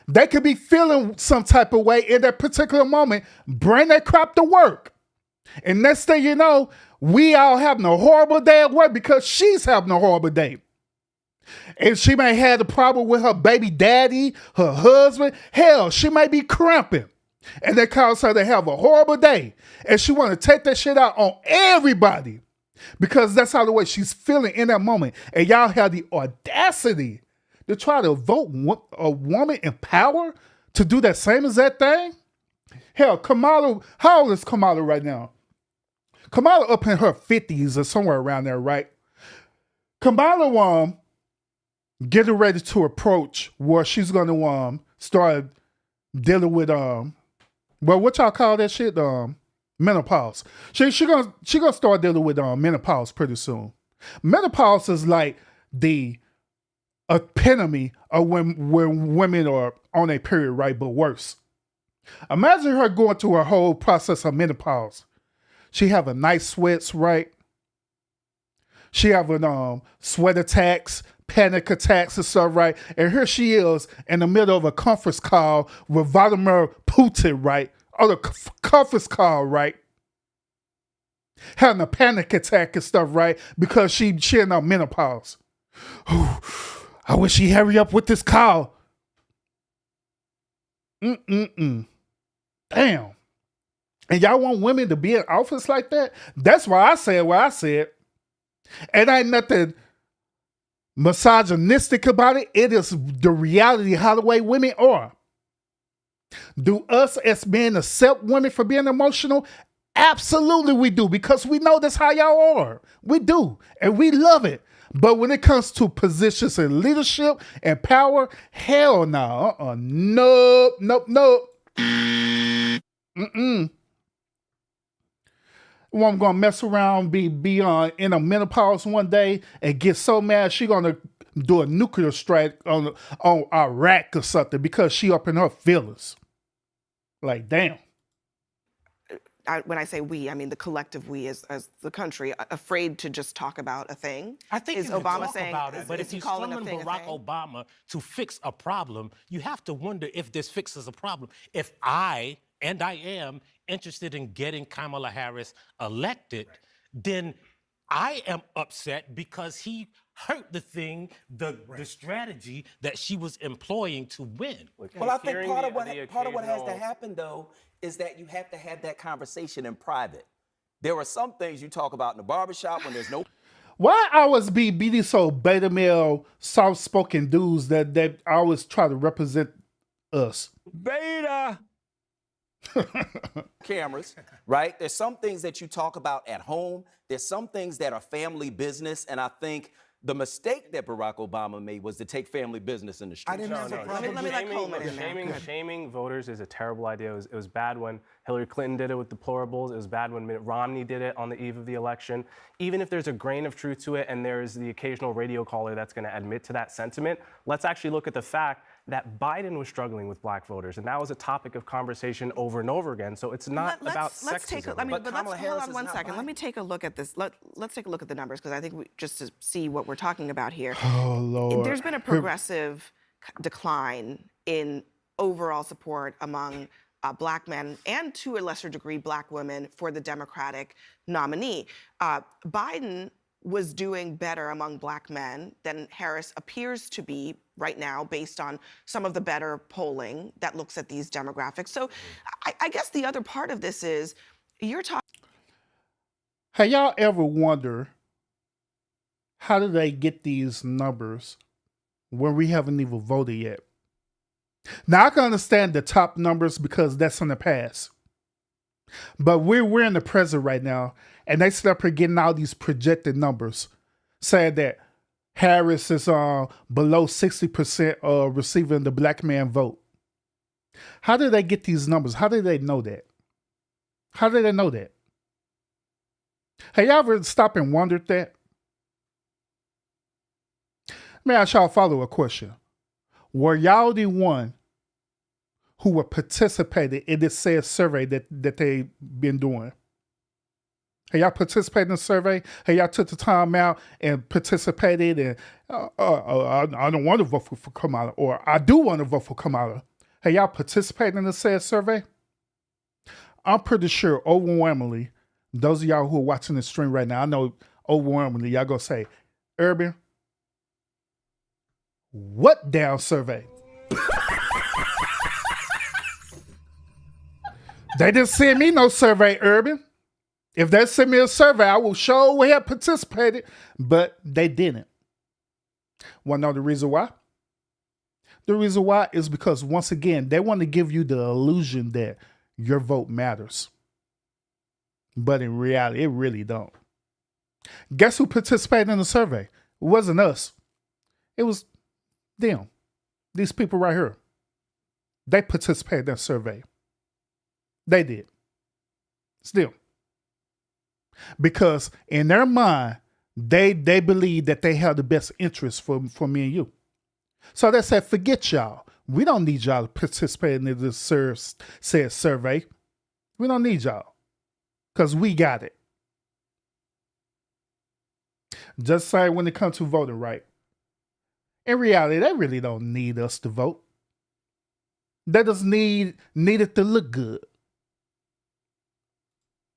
They could be feeling some type of way in that particular moment, bring that crap to work. And next thing you know, we all having a horrible day at work because she's having a horrible day. And she may have a problem with her baby daddy, her husband. Hell, she may be cramping. And that causes her to have a horrible day. And she want to take that shit out on everybody. Because that's how the way she's feeling in that moment. And y'all have the audacity to try to vote a woman in power to do that same exact thing? Hell, Kamala, how old is Kamala right now? Kamala up in her 50s or somewhere around there, right? Kamala getting ready to approach where she's going to start dealing with well, what y'all call that shit? Menopause. She gonna start dealing with menopause pretty soon. Menopause is like the epitome of when women are on a period, right? But worse. Imagine her going through her whole process of menopause. She having night sweats, right? She having sweat attacks, panic attacks and stuff, right? And here she is in the middle of a conference call with Vladimir Putin, right? Or the conference call, right? Having a panic attack and stuff, right? Because she in her menopause. I wish she hurry up with this call. Damn. And y'all want women to be in office like that? That's why I said what I said. And ain't nothing misogynistic about it. It is the reality of how the way women are. Do us as men accept women for being emotional? Absolutely we do, because we know that's how y'all are. We do, and we love it. But when it comes to positions in leadership and power, hell no. Nope. Woman gonna mess around, be in a menopause one day and get so mad she gonna do a nuclear strike on Iraq or something because she up in her feelings. Like, damn. When I say we, I mean the collective we as the country, afraid to just talk about a thing. I think is you can Obama talk saying, about it, but if he you calling summon a thing Barack a thing? Obama to fix a problem, you have to wonder if this fixes a problem. If I am interested in getting Kamala Harris elected, then I am upset because he hurt the thing, the strategy that she was employing to win. Well, I think part of what has to happen, though, is that you have to have that conversation in private. There are some things you talk about in the barbershop when there's no... Why always be these so beta male, soft-spoken dudes that always try to represent us? Beta! cameras, right? There's some things that you talk about at home. There's some things that are family business, and I think The mistake that Barack Obama made was to take family business in the street. I didn't have a problem. Let me let Coleman in there. Shaming voters is a terrible idea. It was bad when Hillary Clinton did it with deplorables. It was bad when Mitt Romney did it on the eve of the election. Even if there's a grain of truth to it and there's the occasional radio caller that's going to admit to that sentiment, let's actually look at the fact that Biden was struggling with black voters, and that was a topic of conversation over and over again. So it's not about sexism. Hold on one second. Let me take a look at this. Let's take a look at the numbers, because I think just to see what we're talking about here. Oh, Lord. There's been a progressive decline in overall support among black men and, to a lesser degree, black women for the Democratic nominee. Biden was doing better among black men than Harris appears to be right now, based on some of the better polling that looks at these demographics. So I guess the other part of this is, you're talking. Have y'all ever wonder how do they get these numbers when we haven't even voted yet? Now, I can understand the top numbers because that's in the past. But we're in the present right now, and they start getting all these projected numbers saying that Harris is below 60% receiving the black man vote. How did they get these numbers? How did they know that? How did they know that? Have y'all ever stopped and wondered that? Let me ask y'all a follow-up question. Were y'all the one who were participating in this said survey that they've been doing? Have y'all participated in the survey? Have y'all took the time out and participated? And I don't want to vote for Kamala, or I do want to vote for Kamala. Have y'all participated in the said survey? I'm pretty sure overwhelmingly, those of y'all who are watching the stream right now, I know overwhelmingly y'all gonna say, Urban, what damn survey? They didn't send me no survey, Urban. If they send me a survey, I will show have participated, but they didn't. Want to know the reason why? The reason why is because, once again, they want to give you the illusion that your vote matters. But in reality, it really don't. Guess who participated in the survey? It wasn't us. It was them. These people right here. They participated in that survey. They did. It's them. Because in their mind, they believe that they have the best interest for me and you. So they said, forget y'all. We don't need y'all to participate in this said survey. We don't need y'all. Because we got it. Just say when it comes to voting, right? In reality, they really don't need us to vote. They just need it to look good.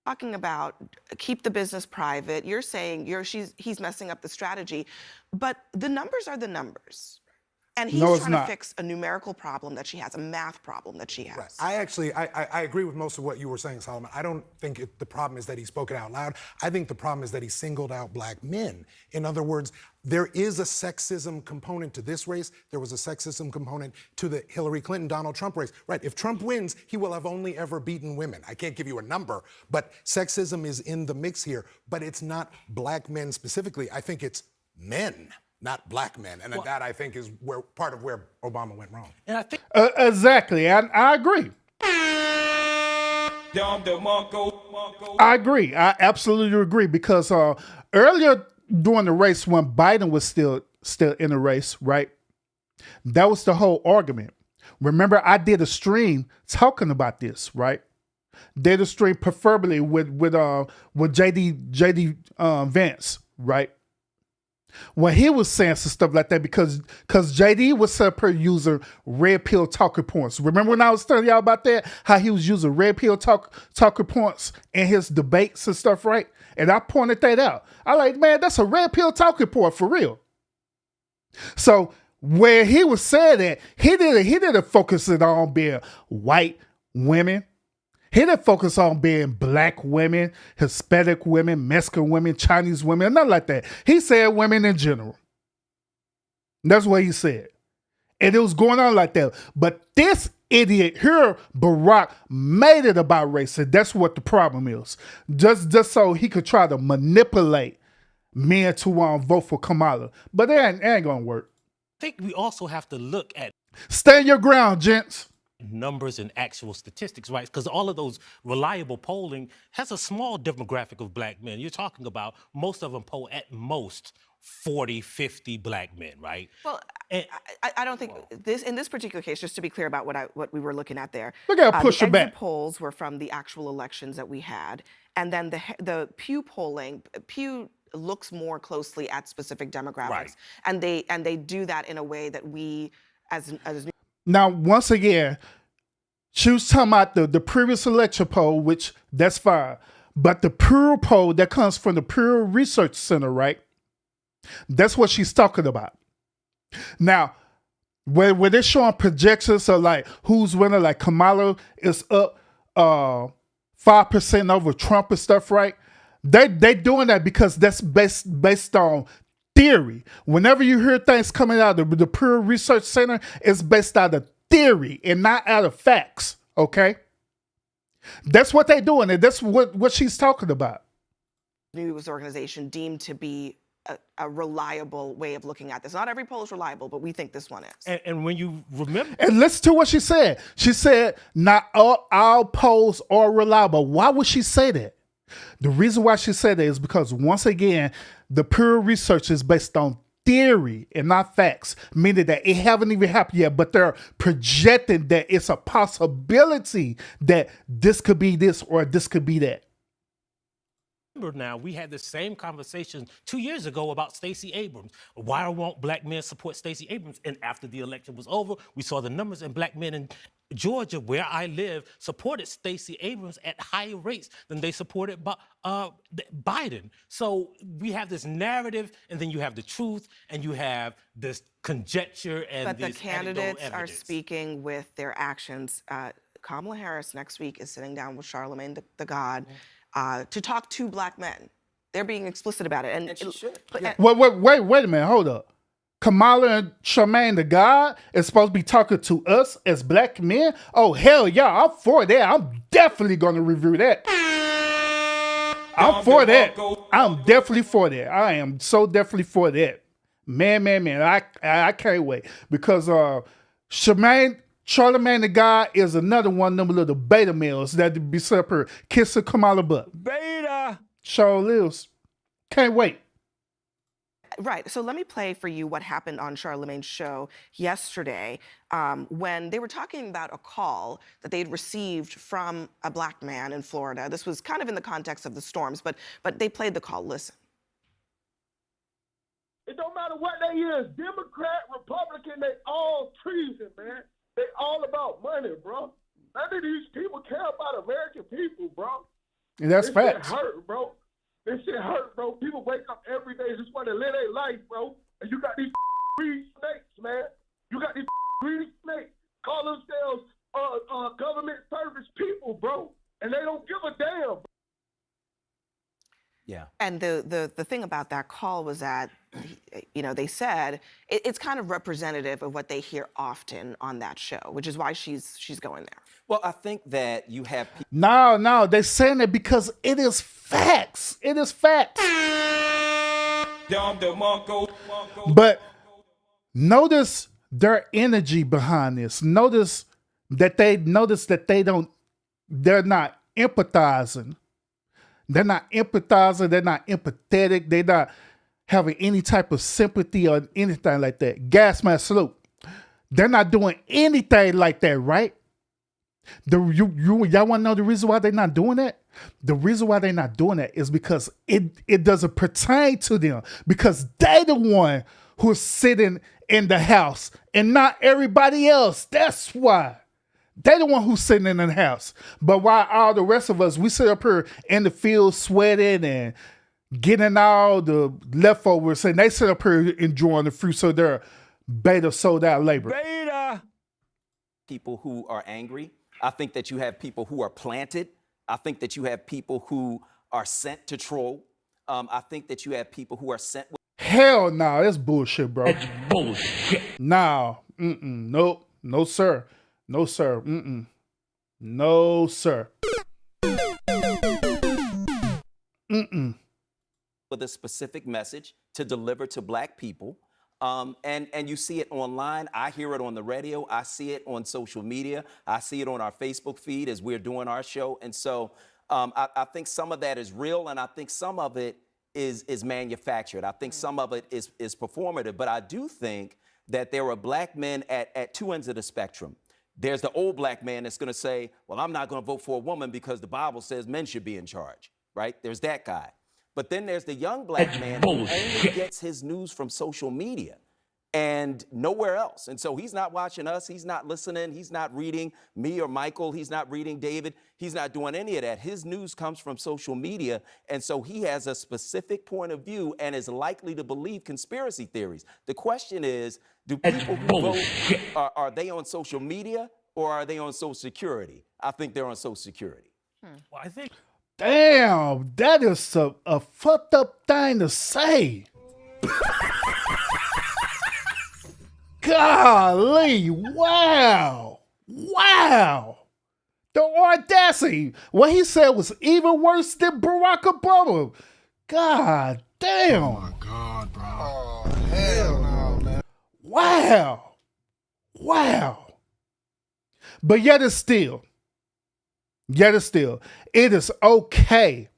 Talking about keep the business private. You're saying he's messing up the strategy, but the numbers are the numbers. And he's trying to fix a numerical problem that she has, a math problem that she has. Right. I agree with most of what you were saying, Solomon. I don't think the problem is that he spoke it out loud. I think the problem is that he singled out black men. In other words, there is a sexism component to this race. There was a sexism component to the Hillary Clinton-Donald Trump race. Right, if Trump wins, he will have only ever beaten women. I can't give you a number, but sexism is in the mix here. But it's not black men specifically. I think it's men, not black men. And that, I think, is part of where Obama went wrong. And I think exactly. I agree. I agree. I absolutely agree, because earlier during the race, when Biden was still in the race, right? That was the whole argument. Remember, I did a stream talking about this, right? Did a stream preferably with JD Vance, right? When he was saying some stuff like that, because JD was up here using red pill talking points. Remember when I was telling y'all about that? How he was using red pill talking points in his debates and stuff, right? And I pointed that out. I like, man, that's a red pill talking point for real. So where he was saying that, he didn't focus it on being white women. He didn't focus on being black women, Hispanic women, Mexican women, Chinese women, nothing like that. He said women in general. That's what he said. And it was going on like that. But this idiot here, Barack, made it about race. And that's what the problem is. Just so he could try to manipulate men to vote for Kamala. But it ain't gonna work. I think we also have to look at Stand your ground, gents. numbers and actual statistics, right? Because all of those reliable polling has a small demographic of black men. You're talking about most of them poll at most 40, 50 black men, right? Well, I don't think in this particular case, just to be clear about what we were looking at there. Look at push the it back. exit polls were from the actual elections that we had, and then the Pew polling, Pew looks more closely at specific demographics, Right. and they do that in a way that we as Now, once again, she was talking about the previous election poll, which that's fine. But the Pew poll that comes from the Pew Research Center, right? That's what she's talking about. Now, where they're showing projections of like who's winning, like Kamala is up 5% over Trump and stuff, right? They doing that because that's based on theory. Whenever you hear things coming out of the Pew Research Center, it's based out of theory and not out of facts, okay? That's what they're doing, and that's what she's talking about. news organization deemed to be a reliable way of looking at this. Not every poll is reliable, but we think this one is. And when you remember, And listen to what she said. She said, not all polls are reliable. Why would she say that? The reason why she said that is because, once again, the Pew Research is based on theory and not facts, meaning that it haven't even happened yet, but they're projecting that it's a possibility that this could be this or this could be that. now, we had the same conversation 2 years ago about Stacey Abrams. Why won't black men support Stacey Abrams? And after the election was over, we saw the numbers, and black men in Georgia, where I live, supported Stacey Abrams at higher rates than they supported Biden. So we have this narrative, and then you have the truth, and you have this conjecture and But the this candidates anecdotal are evidence. speaking with their actions. Kamala Harris next week is sitting down with Charlemagne the God to talk to black men. They're being explicit about it. And she should. Wait a minute, hold up. Kamala and Charmaine the God is supposed to be talking to us as black men? Oh, hell yeah, I'm for that. I'm definitely going to review that. I'm for that. I'm definitely for that. I am so definitely for that. Man. I can't wait. Because Charmaine the God is another one of them little beta males that be set up here kissing Kamala butt. Beta! Show lives. Can't wait. Right. So let me play for you what happened on Charlemagne's show yesterday when they were talking about a call that they'd received from a black man in Florida. This was kind of in the context of the storms, but they played the call. Listen. It don't matter what they is, Democrat, Republican, they all treason, man. They all about money, bro. None of these people care about American people, bro. And that's This facts. shit hurt, bro. This shit hurt, bro. People wake up every day just want to live their life, bro. And you got these greedy snakes, man. You got these greedy snakes call themselves government service people, bro. And they don't give a damn. Yeah. And the thing about that call was that, they said it's kind of representative of what they hear often on that show, which is why she's going there. Well, I think that you have people. No, they're saying it because it is facts. It is facts. But notice their energy behind this. Notice that they're not empathizing. They're not empathizing. They're not empathetic. They're not having any type of sympathy or anything like that. Gas mask salute. They're not doing anything like that, right? Y'all want to know the reason why they're not doing that? The reason why they're not doing that is because it doesn't pertain to them, because they the one who's sitting in the house and not everybody else. That's why. They the one who's sitting in the house. But while all the rest of us, we sit up here in the field sweating and getting all the leftovers, and they sit up here enjoying the fruit, so they're beta sold out labor. Beta! People who are angry. I think that you have people who are planted. I think that you have people who are sent to troll. I think that you have people who are sent with. Hell no, that's bullshit, bro. That's bullshit. No, nope, no sir, no sir, no sir. with a specific message to deliver to black people. And you see it online. I hear it on the radio. I see it on social media. I see it on our Facebook feed as we're doing our show. And so I think some of that is real, and I think some of it is manufactured. I think some of it is performative. But I do think that there are black men at two ends of the spectrum. There's the old black man that's going to say, well, I'm not going to vote for a woman because the Bible says men should be in charge, right? There's that guy. But then there's the young black man who only gets his news from social media and nowhere else. And so he's not watching us. He's not listening. He's not reading me or Michael. He's not reading David. He's not doing any of that. His news comes from social media. And so he has a specific point of view and is likely to believe conspiracy theories. The question is, do people who vote, are they on social media or are they on Social Security? I think they're on Social Security. Well, I think Damn, that is a fucked up thing to say. Golly, wow. Wow. The audacity. What he said was even worse than Barack Obama. God damn. Oh my God, bro. Oh, hell no, man. Wow. Wow. But yet it's still, it is okay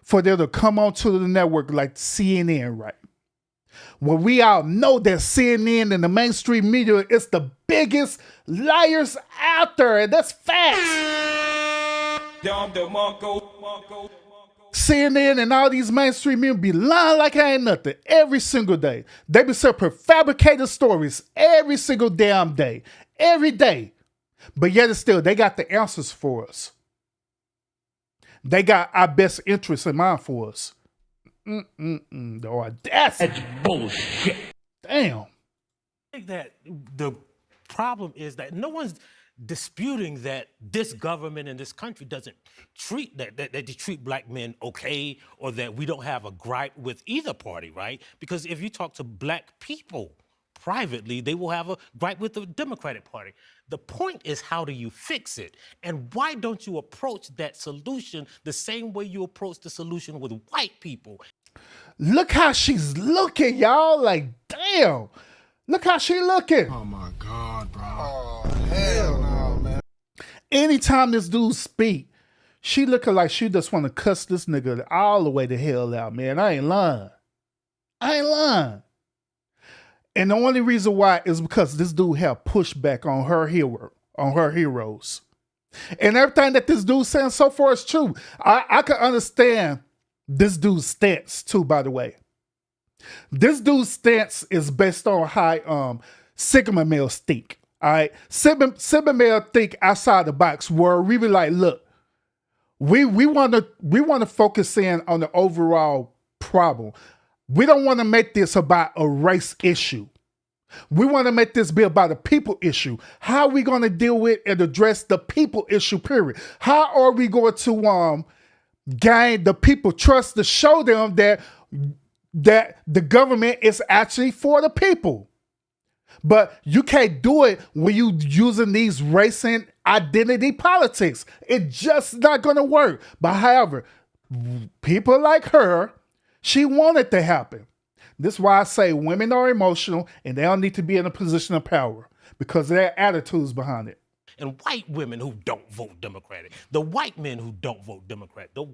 for them to come onto the network like CNN, right? When we all know that CNN and the mainstream media is the biggest liars out there, and that's facts. CNN and all these mainstream media be lying like I ain't nothing every single day. They be saying fabricated stories every single damn day, every day. But yet it's still, they got the answers for us. They got our best interests in mind for us. The audacity. That's bullshit. Damn. I think that the problem is that no one's disputing that this government in this country doesn't treat that they treat black men okay, or that we don't have a gripe with either party, right? Because if you talk to black people privately, they will have a gripe with the Democratic Party. The point is, how do you fix it? And why don't you approach that solution the same way you approach the solution with white people? Look how she's looking, y'all. Like, damn. Look how she looking. Oh my God, bro. Oh, hell no, man. Anytime this dude speak, she looking like she just want to cuss this nigga all the way to hell out, man. I ain't lying. And the only reason why is because this dude have pushback on her heroes. And everything that this dude saying so far is true. I can understand this dude's stance too, by the way. This dude's stance is based on how Sigma males think. All right. Sigma male think outside the box, where we be like, look, we want to focus in on the overall problem. We don't want to make this about a race issue. We want to make this be about a people issue. How are we going to deal with and address the people issue, period? How are we going to gain the people trust to show them that the government is actually for the people? But you can't do it when you using these race and identity politics. It's just not going to work. But however, people like her, she wanted to happen. This is why I say women are emotional and they don't need to be in a position of power because of their attitudes behind it. And white women who don't vote Democratic, the white men who don't vote Democrat, the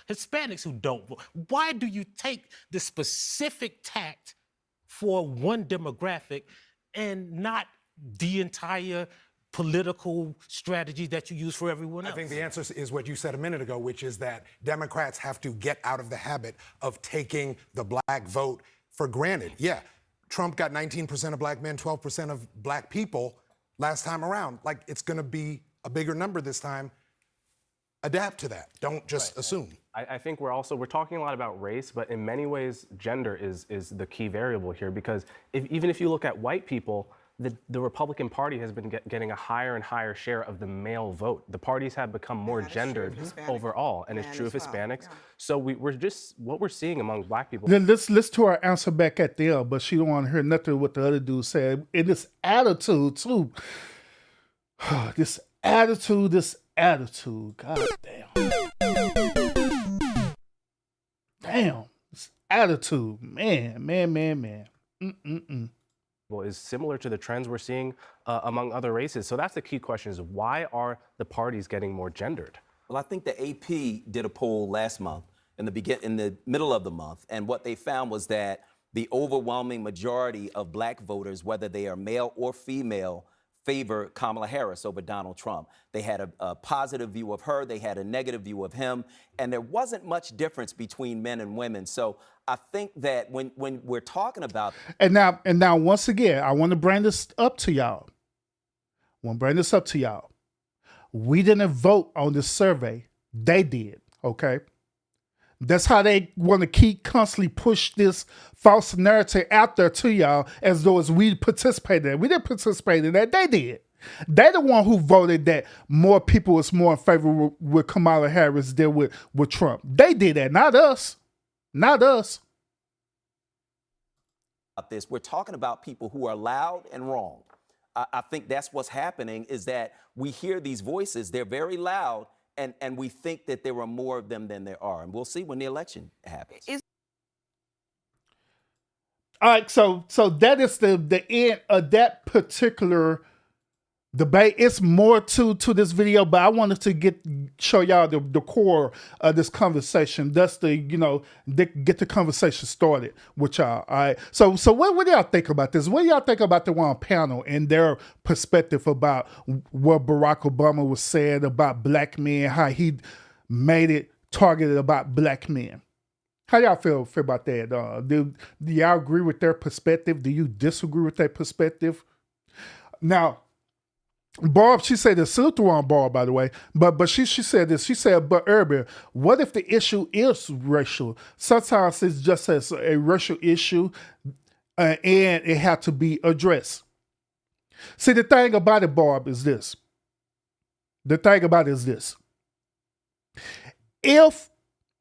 Hispanics who don't vote. Why do you take the specific tact for one demographic and not the entire political strategy that you use for everyone else? I think the answer is what you said a minute ago, which is that Democrats have to get out of the habit of taking the black vote for granted. Yeah, Trump got 19% of black men, 12% of black people last time around. Like, it's going to be a bigger number this time. Adapt to that. Don't just assume. I think we're talking a lot about race, but in many ways, gender is the key variable here, because even if you look at white people, the Republican Party has been getting a higher and higher share of the male vote. The parties have become more gendered overall, and it's true of Hispanics. Yeah. So we're just, what we're seeing among black people. Then let's listen to her answer back at the end, but she don't want to hear nothing what the other dude said. And this attitude too. This attitude, god damn. Damn, this attitude. Man. Is similar to the trends we're seeing among other races. So that's the key question: is why are the parties getting more gendered? Well, I think the AP did a poll last month in the middle of the month, and what they found was that the overwhelming majority of black voters, whether they are male or female, favor Kamala Harris over Donald Trump. They had a positive view of her, they had a negative view of him, and there wasn't much difference between men and women. So I think that when we're talking about And now once again, I want to bring this up to y'all. We didn't vote on this survey. They did, okay? That's how they want to keep constantly push this false narrative out there to y'all as though as we participated in it. We didn't participate in that. They did. They the one who voted that more people was more in favor with Kamala Harris than with Trump. They did that, not us. Not us. this, we're talking about people who are loud and wrong. I think that's what's happening, is that we hear these voices, they're very loud, and we think that there are more of them than there are. And we'll see when the election happens. All right, so that is the end of that particular debate. It's more to this video, but I wanted to show y'all the core of this conversation. That's get the conversation started with y'all. All right. So what do y'all think about this? What do y'all think about the one panel and their perspective about what Barack Obama was saying about black men, how he made it targeted about black men? How y'all feel about that? Do y'all agree with their perspective? Do you disagree with their perspective? Now, Barb, she said this, salute to on Barb, by the way, but she said this, she said, but Urban, what if the issue is racial? Sometimes it's just as a racial issue and it had to be addressed. See, the thing about it, Barb, is this. If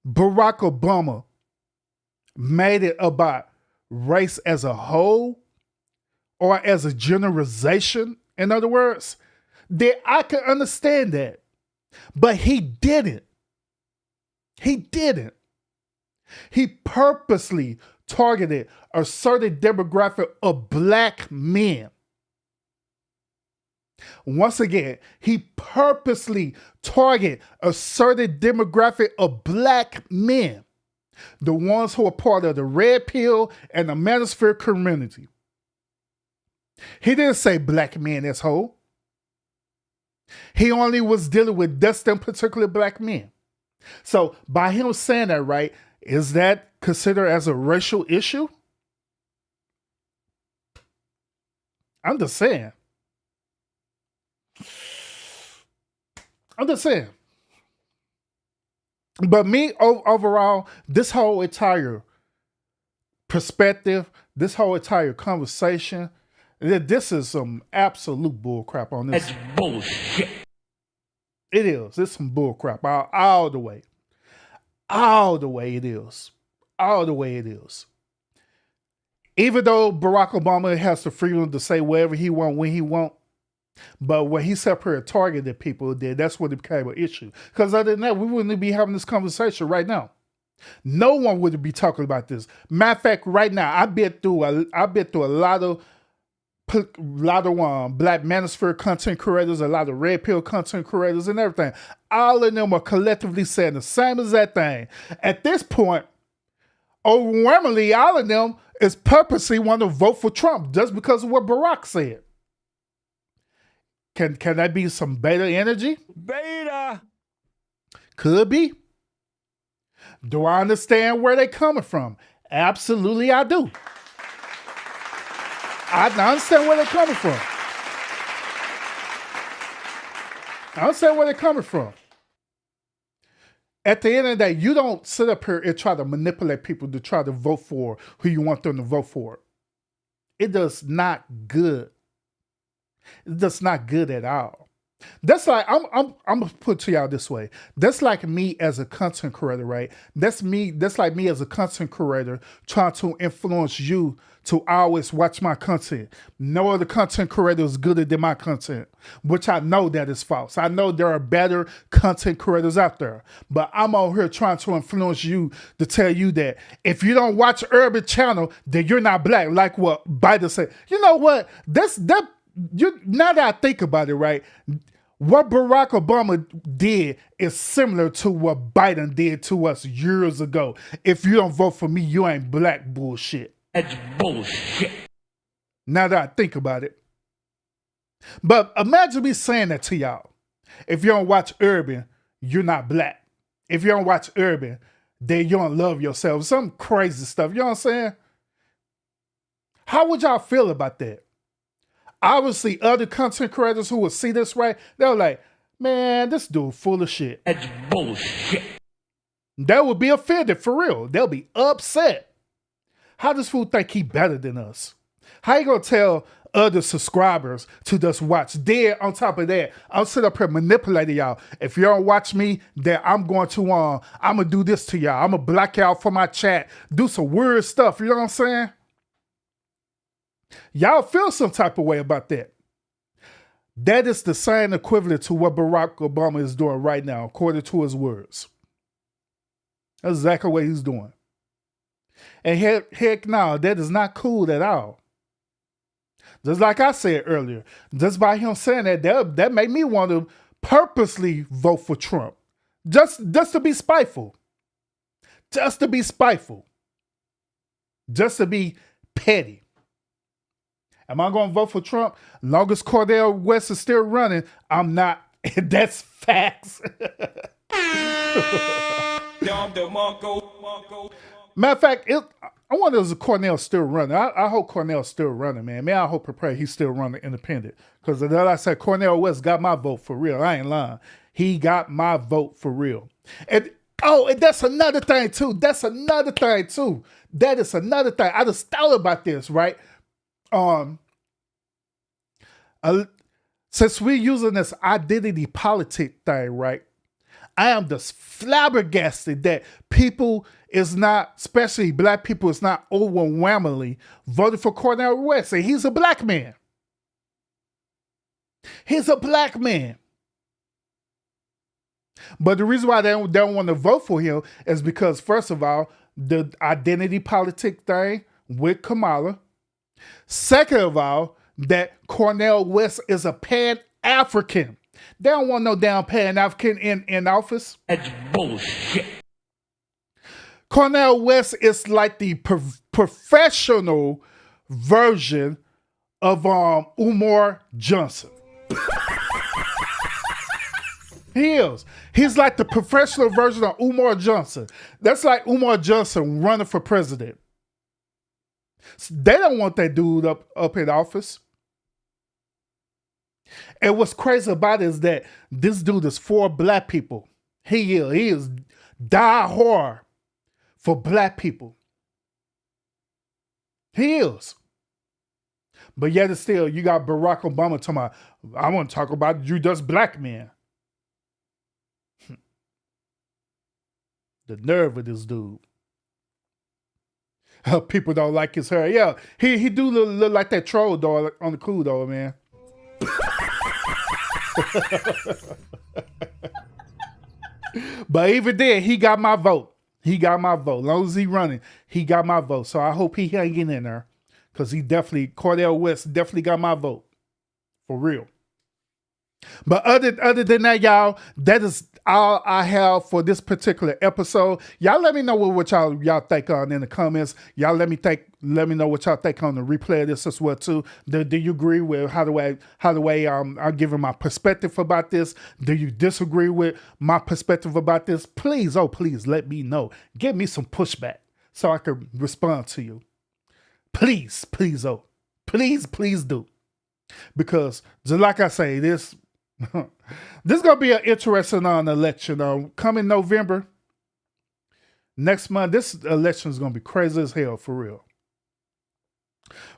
Barack Obama made it about race as a whole or as a generalization, in other words, then I can understand that. But he didn't. He purposely targeted a certain demographic of black men. Once again, he purposely targeted a certain demographic of black men. The ones who are part of the red pill and the manosphere community. He didn't say black men as whole. He only was dealing with just them particular black men. So by him saying that, right, is that considered as a racial issue? I'm just saying. But me, overall, this whole entire perspective, this whole entire conversation, this is some absolute bullcrap on this. That's bullshit. It is. It's some bullcrap all the way. All the way it is. Even though Barack Obama has the freedom to say whatever he want, when he want, but when he separated targeted people, that's when it became an issue. Because other than that, we wouldn't be having this conversation right now. No one would be talking about this. Matter of fact, right now, I've been through a lot of black manosphere content creators, a lot of red pill content creators and everything. All of them are collectively saying the same exact thing. At this point, overwhelmingly, all of them is purposely want to vote for Trump just because of what Barack said. Can that be some beta energy? Beta. Could be. Do I understand where they're coming from? Absolutely, I do. I understand where they're coming from. At the end of the day, you don't sit up here and try to manipulate people to try to vote for who you want them to vote for. It does not good. It does not good at all. That's like I'm gonna put to y'all this way. That's like me as a content creator, right? That's like me as a content creator trying to influence you to always watch my content. No other content creator is gooder than my content, which I know that is false. I know there are better content creators out there, but I'm out here trying to influence you to tell you that if you don't watch Urban Channel, then you're not black. Like what Biden said. You know what? Now that I think about it, right? What Barack Obama did is similar to what Biden did to us years ago. If you don't vote for me, you ain't black bullshit. That's bullshit. Now that I think about it. But imagine me saying that to y'all. If you don't watch Urban, you're not black. If you don't watch Urban, then you don't love yourself. Some crazy stuff. You know what I'm saying? How would y'all feel about that? Obviously, other content creators who will see this, right? They're like, man, this dude full of shit. That's bullshit. They will be offended, for real. They'll be upset. How does fool think he better than us? How you gonna tell other subscribers to just watch? Then, on top of that, I'll sit up here manipulating y'all. If you don't watch me, then I'm going to, I'm gonna do this to y'all. I'm gonna block y'all from my chat. Do some weird stuff, you know what I'm saying? Y'all feel some type of way about that. That is the same equivalent to what Barack Obama is doing right now, according to his words. That's exactly what he's doing. And heck no, that is not cool at all. Just like I said earlier, just by him saying that made me want to purposely vote for Trump. Just to be spiteful. Just to be spiteful. Just to be petty. Am I going to vote for Trump? Long as Cornel West is still running, I'm not. That's facts. Matter of fact, I wonder if Cornell's still running. I hope Cornell's still running, man. Man, I hope he's still running independent. Because like I said, Cornel West got my vote for real. I ain't lying. He got my vote for real. And that's another thing, too. That is another thing. I just thought about this, right? Since we're using this identity politic thing, right? I am just flabbergasted that people is not, especially black people, is not overwhelmingly voting for Cornel West. And he's a black man. He's a black man. But the reason why they don't want to vote for him is because, first of all, the identity politic thing with Kamala. Second of all, that Cornel West is a Pan-African. They don't want no damn Pan-African in office. That's bullshit. Cornel West is like the professional version of Umar Johnson. He is. He's like the professional version of Umar Johnson. That's like Umar Johnson running for president. They don't want that dude up in office. And what's crazy about it is that this dude is for black people. He is die hard for black people. He is. But yet it's still, you got Barack Obama talking about, I want to talk about you just black men. The nerve of this dude. People don't like his hair. Yeah, he do look like that troll dog on the cool though, man. But even then, he got my vote. He got my vote. As long as he running, he got my vote. So I hope he hanging in there. Because Cornel West definitely got my vote. For real. But other than that, y'all, that is all I have for this particular episode. Y'all let me know what y'all think on in the comments. Y'all let me know what y'all think on the replay of this as well too. Do you agree with how the way I'm giving my perspective about this? Do you disagree with my perspective about this? Please let me know. Give me some pushback so I can respond to you. Please do. Because just like I say, this is gonna be an interesting election. Coming November, next month, this election is gonna be crazy as hell for real.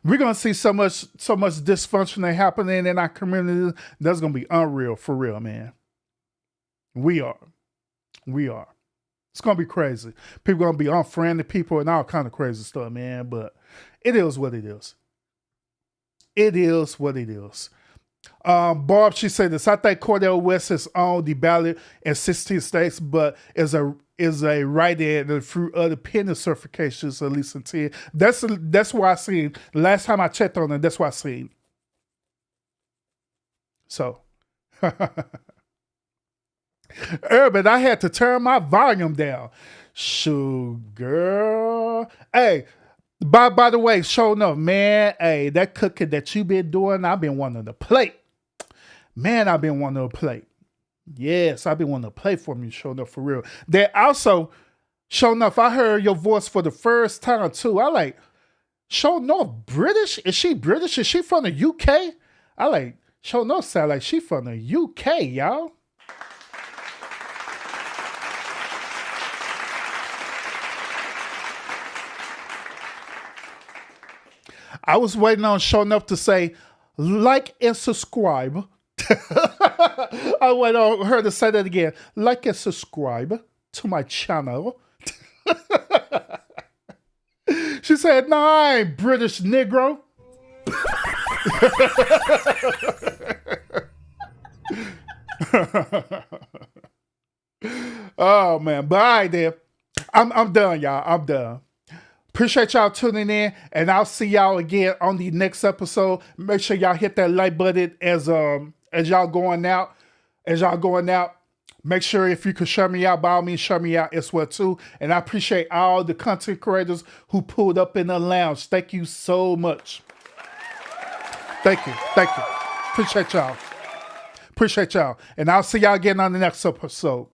We're gonna see so much dysfunction happening in our community. That's gonna be unreal, for real, man. We are. It's gonna be crazy. People gonna be unfriendly people and all kind of crazy stuff, man. But it is what it is. It is what it is. Barb, she said this. I think Cordell West is on the ballot in 16 states, but is a write-in through other pending certifications, at least in 10. That's what I seen. Last time I checked on it, that's what I seen. So, Urban, I had to turn my volume down. Sugar. Hey, by the way, show enough, man. Hey, that cooking that you been doing, I've been wanting to play. Man, I've been wanting to play. Yes, I've been wanting to play for you, show enough, for real. Then also, show enough, I heard your voice for the first time too. I like, show enough, British? Is she British? Is she from the UK? I like, show enough sound like she from the UK, y'all. I was waiting on show enough to say, like and subscribe. I wait on her to say that again. Like and subscribe to my channel. She said, no, I ain't British Negro. Oh, man. But all right, then. I'm done, y'all. I'm done. Appreciate y'all tuning in, and I'll see y'all again on the next episode. Make sure y'all hit that like button as y'all going out. Make sure if you could share me out, by all means, share me out as well too. And I appreciate all the content creators who pulled up in the lounge. Thank you so much. Thank you. Appreciate y'all. And I'll see y'all again on the next episode.